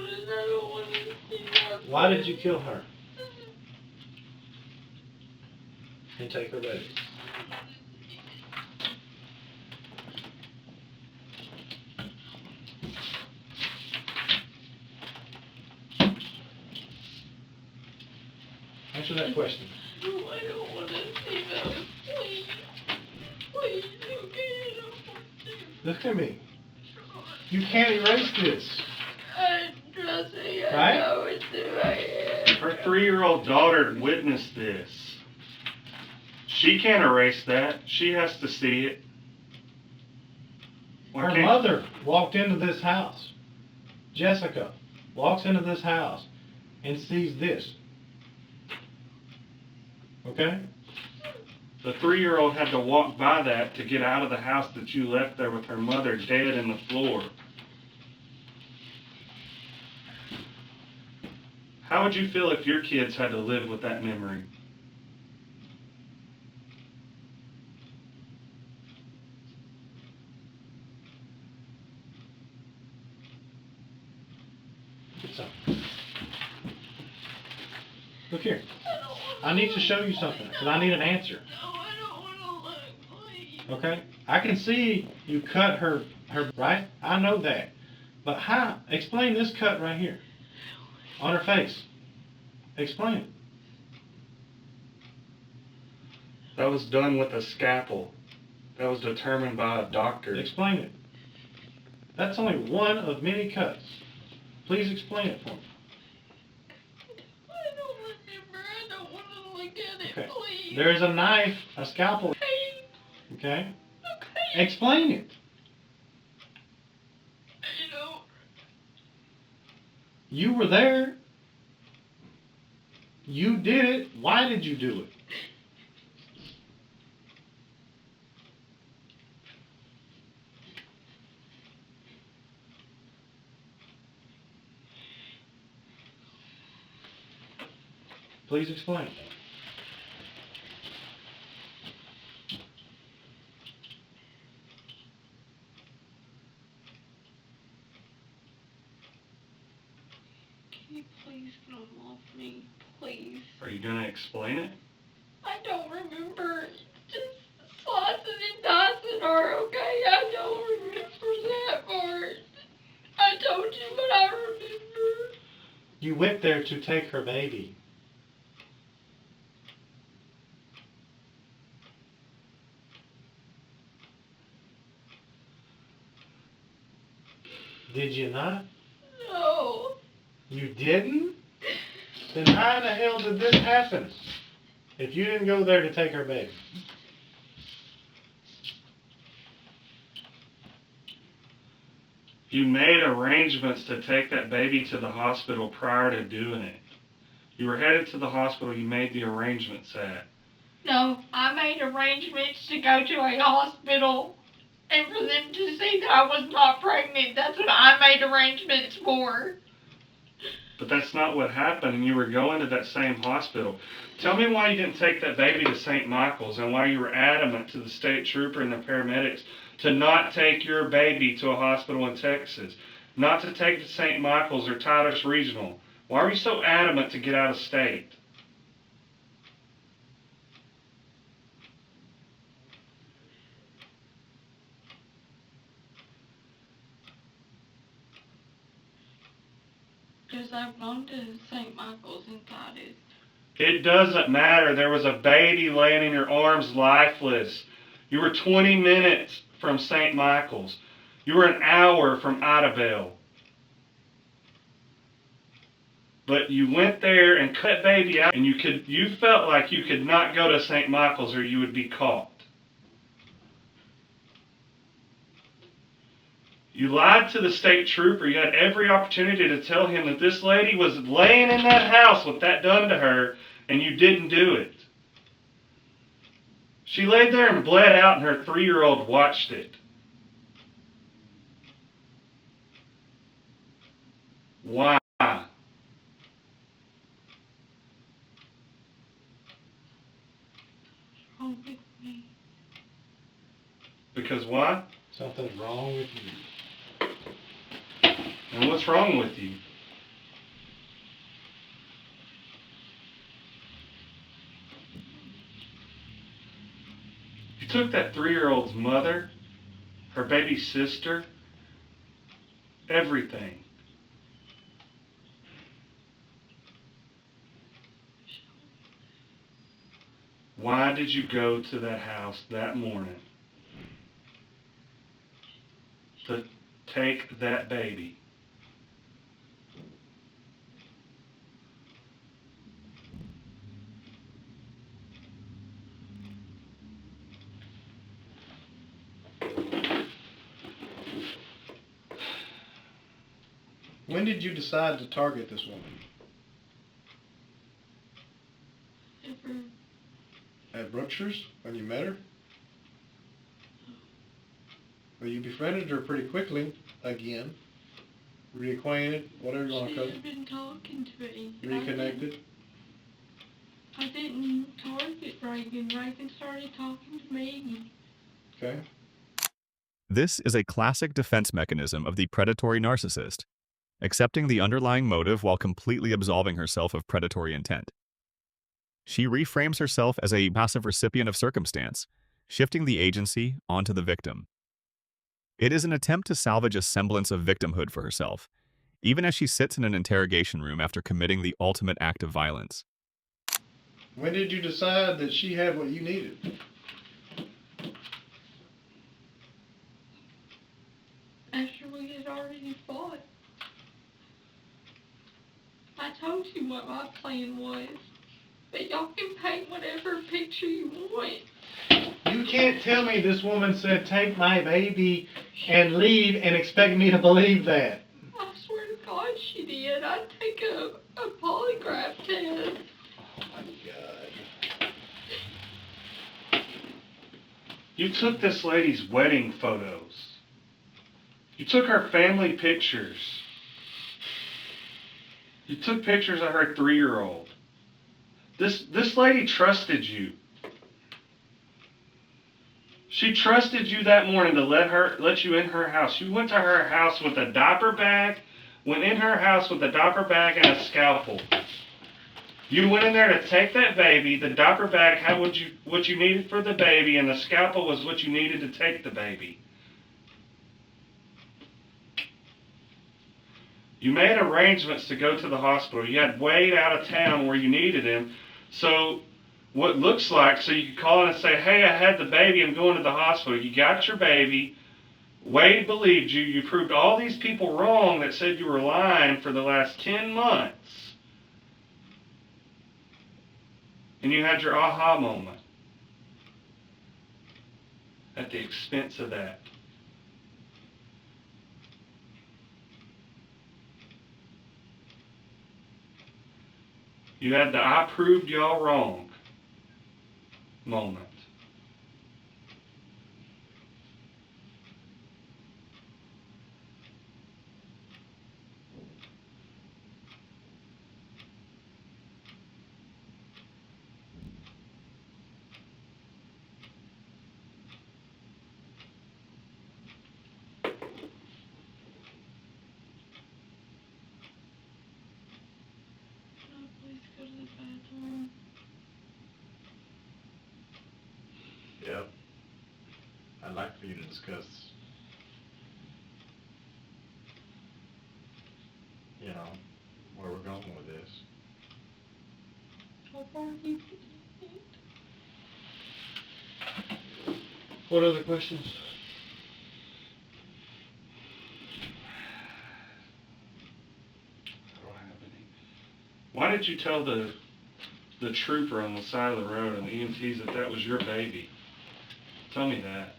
Why did you kill her? And take her baby? Answer that question. No, I don't want to see them. Please. Please, okay, I don't want to. Look at me. You can't erase this. Trust me, I Right? know it's in my head. Her 3-year-old daughter witnessed this. She can't erase that. She has to see it. Why Her can't- mother walked into this house. Jessica walks into this house and sees this. Okay? The 3-year-old had to walk by that to get out of the house that you left there with her mother dead in the floor. How would you feel if your kids had to live with that memory? Get some. Look here. I need to show you something because I need an answer. No, I don't want to look, please. Okay? I can see you cut her right? I know that. But how? Explain this cut right here. On her face. Explain it. That was done with a scalpel. That was determined by a doctor. Explain it. That's only one of many cuts. Please explain it for me. I don't remember. I don't want to look at it, Okay. please. There is a knife, a scalpel. Okay. Okay? Okay. Explain it. I don't. You were there. You did it. Why did you do it? Please explain. Can you please get them off me, please? Are you going to explain it? I don't remember. Just slicing and dicing her, okay? I don't remember that part. I told you, but I remember. You went there to take her baby. Did you not? No. You didn't? Then how in the hell did this happen? If you didn't go there to take her baby. You made arrangements to take that baby to the hospital prior to doing it. You were headed to the hospital you made the arrangements at. No, I made arrangements to go to a hospital and for them to see that I was not pregnant. That's what I made arrangements for. But that's not what happened, and you were going to that same hospital. Tell me why you didn't take that baby to St. Michael's and why you were adamant to the state trooper and the paramedics to not take your baby to a hospital in Texas, not to take it to St. Michael's or Titus Regional. Why were you so adamant to get out of state? Because I've gone to St. Michael's and Titus. It doesn't matter. There was a baby laying in your arms lifeless. You were 20 minutes from St. Michael's. You were an hour from Idabel. But you went there and cut baby out, and you felt like you could not go to St. Michael's or you would be caught. You lied to the state trooper. You had every opportunity to tell him that this lady was laying in that house with that done to her, and you didn't do it. She laid there and bled out, and her 3-year-old watched it. Why? Wrong with me. Because why? Something's wrong with you. And what's wrong with you? You took that 3-year-old's mother, her baby sister, everything. Why did you go to that house that morning to take that baby? When did you decide to target this woman? Never. At Brookshire's, when you met her? Well, you befriended her pretty quickly, again. Reacquainted, whatever you want to call She it. had been talking to me. Reconnected. I didn't target Reagan. Reagan started talking to me. Okay. This is a classic defense mechanism of the predatory narcissist, accepting the underlying motive while completely absolving herself of predatory intent. She reframes herself as a passive recipient of circumstance, shifting the agency onto the victim. It is an attempt to salvage a semblance of victimhood for herself, even as she sits in an interrogation room after committing the ultimate act of violence. When did you decide that she had what you needed? After we had already fought. I told you what my plan was. But y'all can paint whatever picture you want. You can't tell me this woman said, take my baby and leave and expect me to believe that. I swear to God she did. I'd take a polygraph test. Oh my God. You took this lady's wedding photos. You took her family pictures. You took pictures of her 3-year-old. This lady trusted you. She trusted you that morning to let you in her house. You went to her house with a diaper bag, went in her house with a diaper bag and a scalpel. You went in there to take that baby. The diaper bag had what you needed for the baby, and the scalpel was what you needed to take the baby. You made arrangements to go to the hospital. You had Wade out of town where you needed him. So what looks like, so you could call in and say, hey, I had the baby, I'm going to the hospital. You got your baby. Wade believed you. You proved all these people wrong that said you were lying for the last 10 months. And you had your aha moment at the expense of that. You had the I proved y'all wrong moment. Please go to the bathroom. Yep. I'd like for you to discuss, you know, where we're going with this. How far have you been? What other questions? I don't have any. Why did you tell the trooper on the side of the road and the EMTs that was your baby? Tell me that.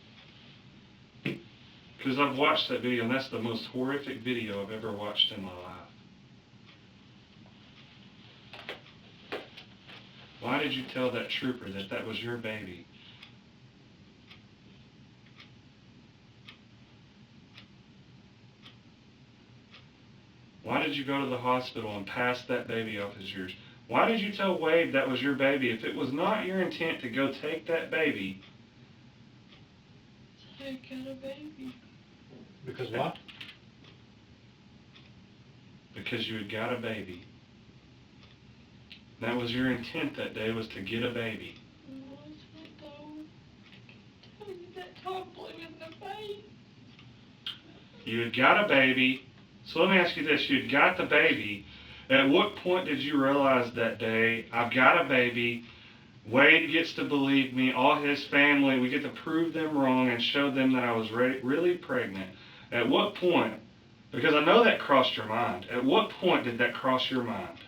Because I've watched that video, and that's the most horrific video I've ever watched in my life. Why did you tell that trooper that was your baby? Why did you go to the hospital and pass that baby off as yours? Why did you tell Wade that was your baby if it was not your intent to go take that baby? I got a baby. Because what? Because you had got a baby. That was your intent that day, was to get a baby. It wasn't though. I can tell you that Tom blew in the face. You had got a baby. So let me ask you this. You had got the baby. At what point did you realize that day, I've got a baby, Wade gets to believe me, all his family, we get to prove them wrong and show them that I was really pregnant. At what point, because I know that crossed your mind, at what point did that cross your mind?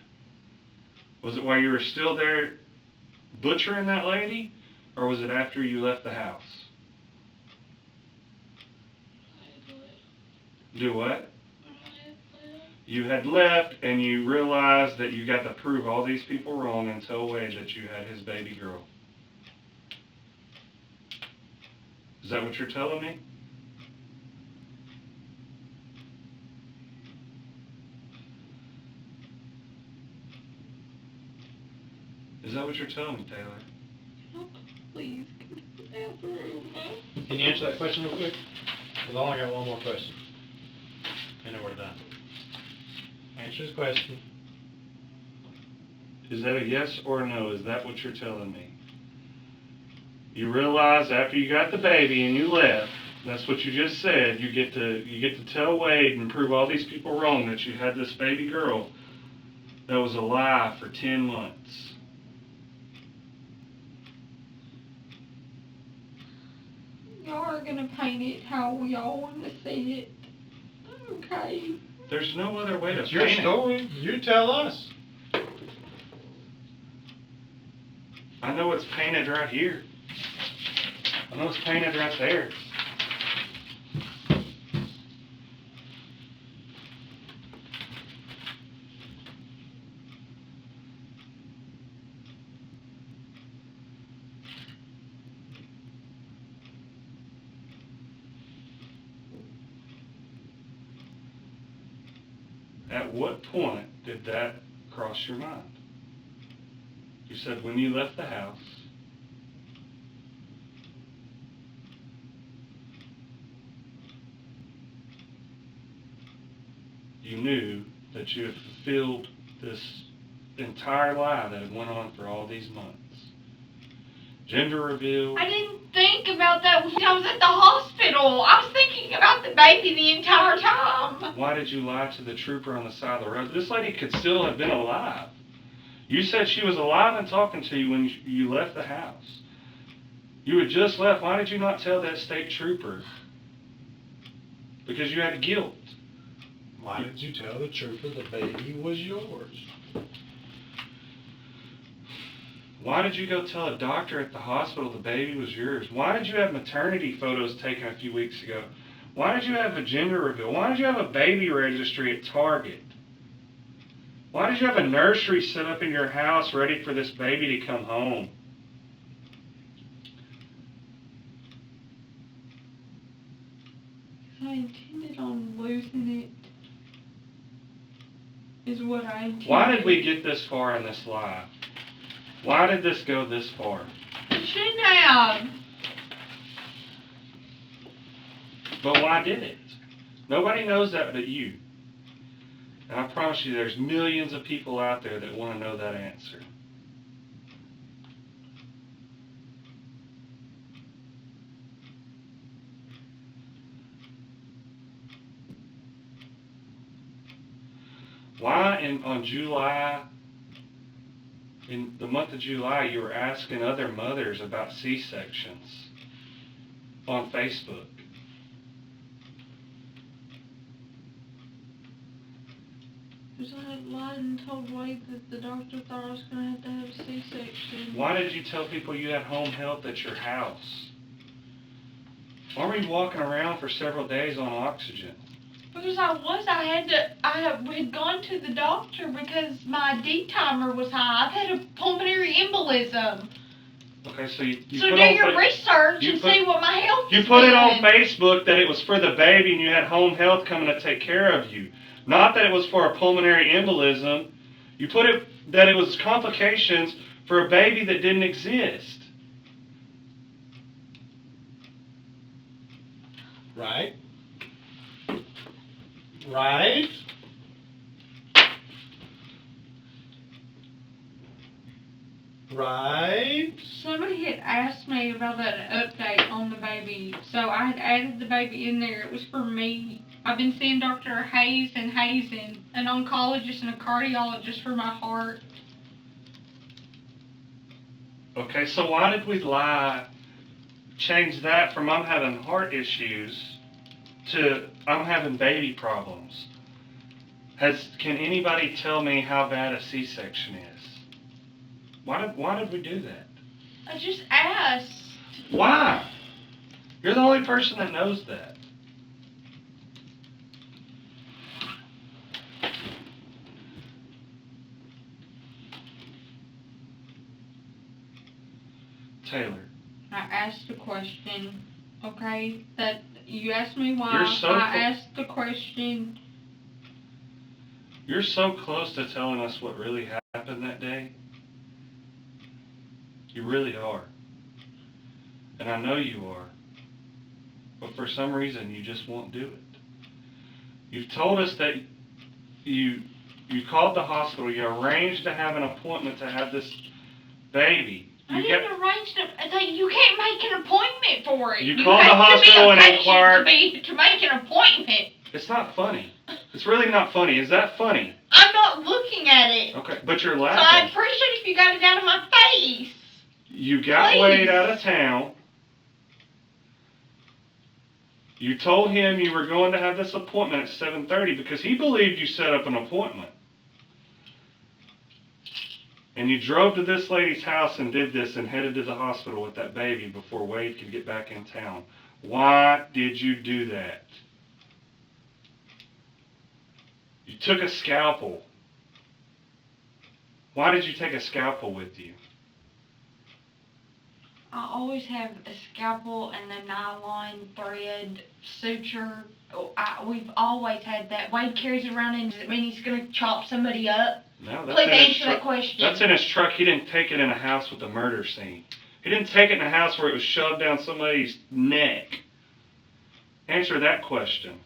Was it while you were still there butchering that lady, or was it after you left the house? Do what? You had left and you realized that you got to prove all these people wrong and tell Wade that you had his baby girl. Is that what you're telling me? Is that what you're telling me, Taylor? Oh, please, go to the bathroom. Can you answer that question real quick? Because I only got one more question. And then we're done. Answer the question. Is that a yes or a no? Is that what you're telling me? You realize after you got the baby and you left, that's what you just said, you get to tell Wade and prove all these people wrong that you had this baby girl that was a lie for 10 months. Y'all are gonna paint it how we all want to see it. Okay. There's no other way to It's your paint it. story. You tell us. I know it's painted right here. I know it's painted right there. At what point did that cross your mind? You said when you left the house, you knew that you had fulfilled this entire lie that had went on for all these months. Gender reveal. I didn't think about that when I was at the hospital. I was thinking about the baby the entire time. Why did you lie to the trooper on the side of the road? This lady could still have been alive. You said she was alive and talking to you when you left the house. You had just left. Why did you not tell that state trooper? Because you had guilt. Why did you tell the trooper the baby was yours? Why did you go tell a doctor at the hospital the baby was yours? Why did you have maternity photos taken a few weeks ago? Why did you have a gender reveal? Why did you have a baby registry at Target? Why did you have a nursery set up in your house ready for this baby to come home? I intended on losing it. Is what I intended. Why did we get this far in this life? Why did this go this far? You shouldn't have. But why did it? Nobody knows that but you. And I promise you there's millions of people out there that want to know that answer. Why in the month of July, you were asking other mothers about C-sections on Facebook? Because I had lied and told Wade that the doctor thought I was going to have a C-section. Why did you tell people you had home health at your house? Why were you walking around for several days on oxygen? Because I had gone to the doctor because my D-timer was high. I've had a pulmonary embolism. Okay, so you So put do on your research and see what my health You is put it on doing. Facebook that it was for the baby and you had home health coming to take care of you. Not that it was for a pulmonary embolism. You put it that it was complications for a baby that didn't exist. Right? Right? Right? Somebody had asked me about that update on the baby, so I had added the baby in there. It was for me. I've been seeing Dr. Hayes and Hazen, an oncologist and a cardiologist for my heart. Okay, so why did we lie, change that from I'm having heart issues to I'm having baby problems? Can anybody tell me how bad a C-section is? Why did we do that? I just asked. Why? You're the only person that knows that. Taylor. I asked a question, okay? That you asked me why. You're so I asked the question. You're so close to telling us what really happened that day. You really are. And I know you are. But for some reason, you just won't do it. You've told us that you called the hospital, you arranged to have an appointment to have this baby. I didn't arrange to. You can't make an appointment for it. You called the hospital and inquired. To make an appointment. It's not funny. It's really not funny. Is that funny? I'm not looking at it. Okay, but you're So laughing. I'd appreciate if you got it out of my face. You got Please. Wade out of town. You told him you were going to have this appointment at 7:30 because he believed you set up an appointment. And you drove to this lady's house and did this and headed to the hospital with that baby before Wade could get back in town. Why did you do that? You took a scalpel. Why did you take a scalpel with you? I always have a scalpel and a nylon thread suture. We've always had that. Wade carries it around, and does it mean he's going to chop somebody up? No, that's Please in his answer that question. That's in his truck. He didn't take it in a house with a murder scene. He didn't take it in a house where it was shoved down somebody's neck. Answer that question.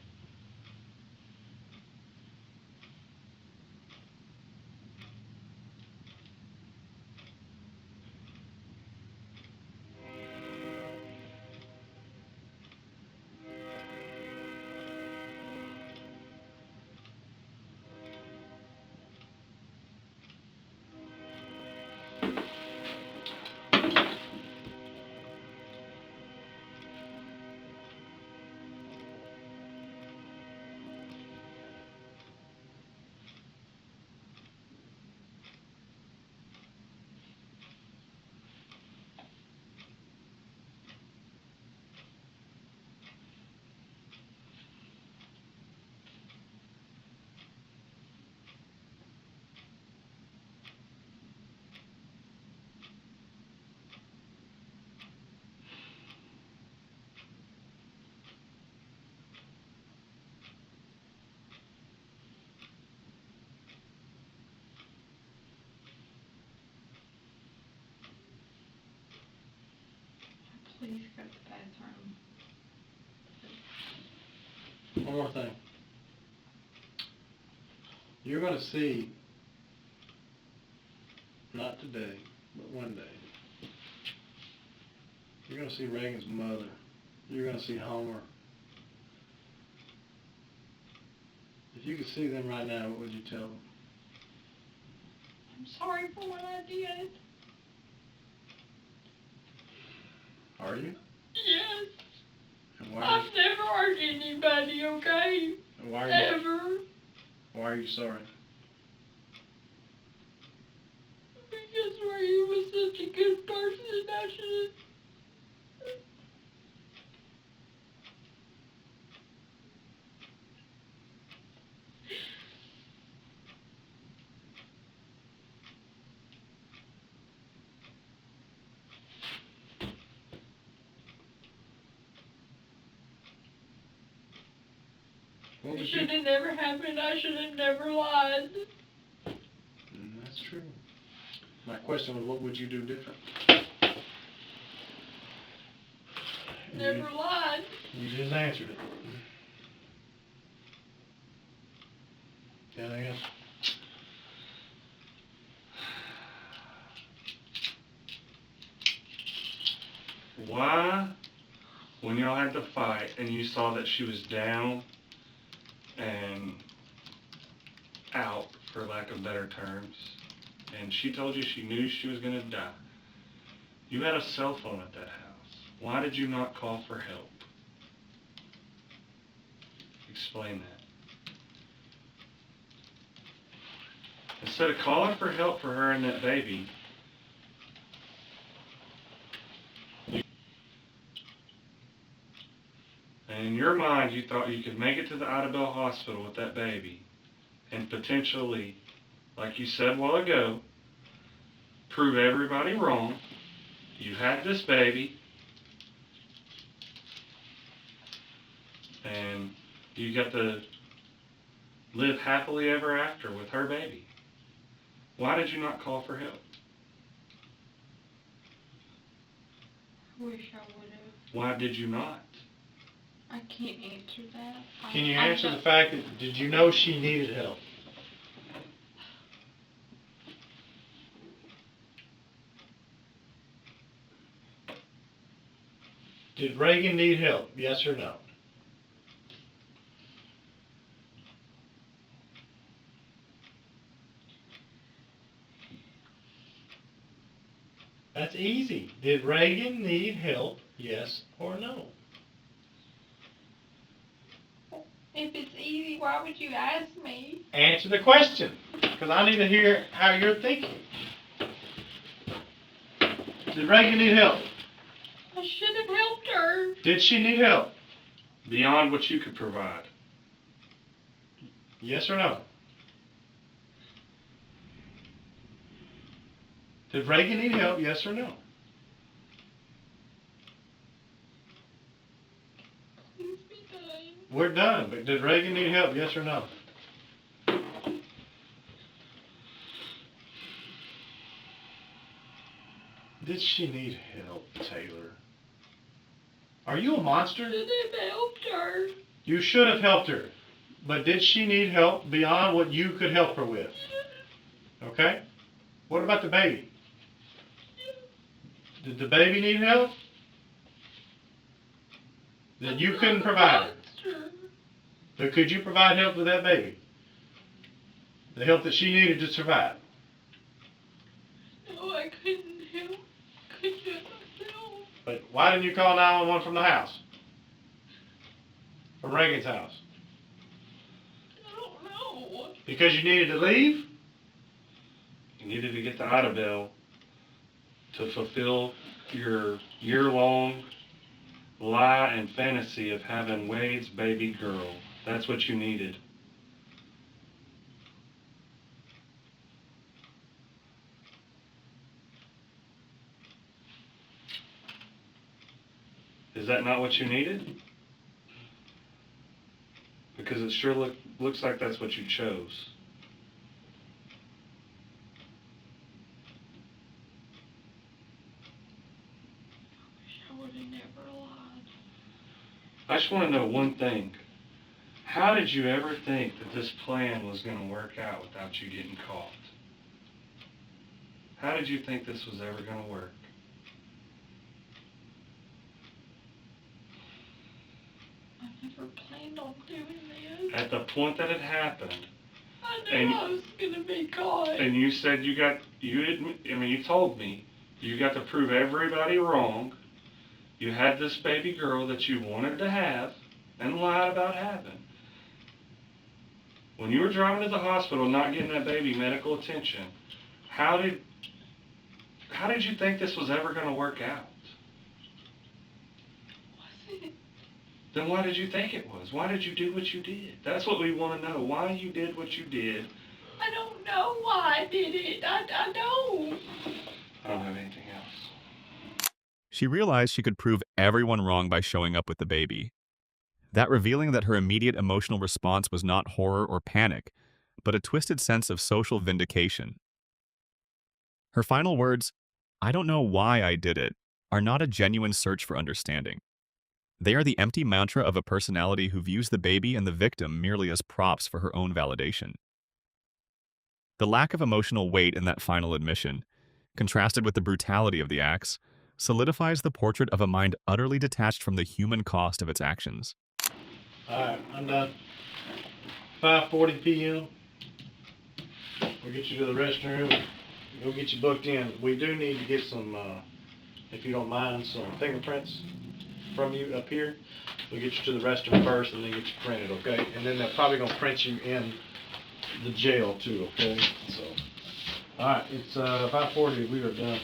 Please go to the bathroom. One more thing. You're gonna see, not today, but one day, you're gonna see Reagan's mother. You're gonna see Homer. If you could see them right now, what would you tell them? I'm sorry for what I did. Are you? Yes. And why? I've never hurt anybody, okay? And why are you? Ever. Why are you sorry? Because Ray was such a good person, I should have. What It would should you? have never happened. I should have never lied. That's true. My question was, what would you do different? Never lied. You just answered it. Anything else? Why, when y'all had the fight and you saw that she was down and out, for lack of better terms, and she told you she knew she was going to die, you had a cell phone at that house. Why did you not call for help? Explain that. Instead of calling for help for her and that baby, and in your mind you thought you could make it to the Idabel hospital with that baby and potentially, like you said a while ago, prove everybody wrong. You had this baby, and you got to live happily ever after with her baby. Why did you not call for help? I wish I would have. Why did you not? I can't answer that. Can you answer the fact that, did you know she needed help? Did Reagan need help? Yes or no? That's easy. Did Reagan need help? Yes or no? If it's easy, why would you ask me? Answer the question, because I need to hear how you're thinking. Did Reagan need help? I should have helped her. Did she need help? Beyond what you could provide. Yes or no? Did Reagan need help? Yes or no? Please be done. We're done, but did Reagan need help? Yes or no? Did she need help, Taylor? Are you a monster? Should have helped her. You should have helped her. But did she need help beyond what you could help her with? Okay? What about the baby? Did the baby need help? That you couldn't provide her. But could you provide help with that baby? The help that she needed to survive? No, I couldn't help. Couldn't do it myself. But why didn't you call 911 from the house? From Reagan's house? I don't know. Because you needed to leave? You needed to get to Idabel to fulfill your year-long lie and fantasy of having Wade's baby girl. That's what you needed. Is that not what you needed? Because it sure looks like that's what you chose. I would have never just want to know one thing. How did you ever think that this plan was going to work out without you getting caught? How did you think this was ever going to work? I never planned on doing this. At the point that it happened, I knew I was gonna be caught. and you said you told me you got to prove everybody wrong. You had this baby girl that you wanted to have and lied about having. When you were driving to the hospital not getting that baby medical attention, how did you think this was ever going to work out? Wasn't it? Then why did you think it was? Why did you do what you did? That's what we want to know. Why you did what you did. I don't know why I did it. I don't. I don't have anything else. She realized she could prove everyone wrong by showing up with the baby. That revealing that her immediate emotional response was not horror or panic, but a twisted sense of social vindication. Her final words, "I don't know why I did it," are not a genuine search for understanding. They are the empty mantra of a personality who views the baby and the victim merely as props for her own validation. The lack of emotional weight in that final admission, contrasted with the brutality of the acts, solidifies the portrait of a mind utterly detached from the human cost of its actions. Alright, I'm done. 5:40 p.m. We'll get you to the restroom. Go get you booked in. We do need to get some, if you don't mind, some fingerprints from you up here. We'll get you to the restroom first and then get you printed, okay? And then they're probably going to print you in the jail too, okay? So, alright, it's 5:40. We are done.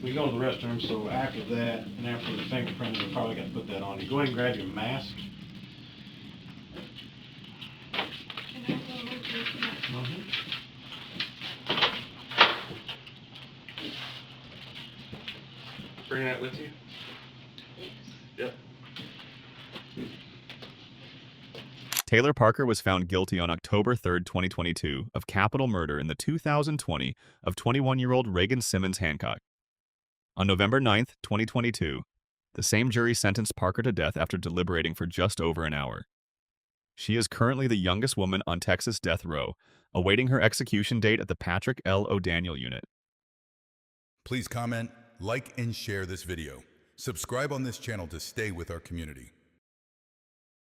We go to the restroom, so after that, and after the fingerprint, we probably got to put that on you. Go ahead and grab your mask. Bring that with you? Yep. Taylor Parker was found guilty on October 3, 2022, of capital murder in the 2020 of 21-year-old Reagan Simmons Hancock. On November 9, 2022, the same jury sentenced Parker to death after deliberating for just over an hour. She is currently the youngest woman on Texas death row, awaiting her execution date at the Patrick L. O'Daniel unit. Please comment, like, and share this video. Subscribe on this channel to stay with our community.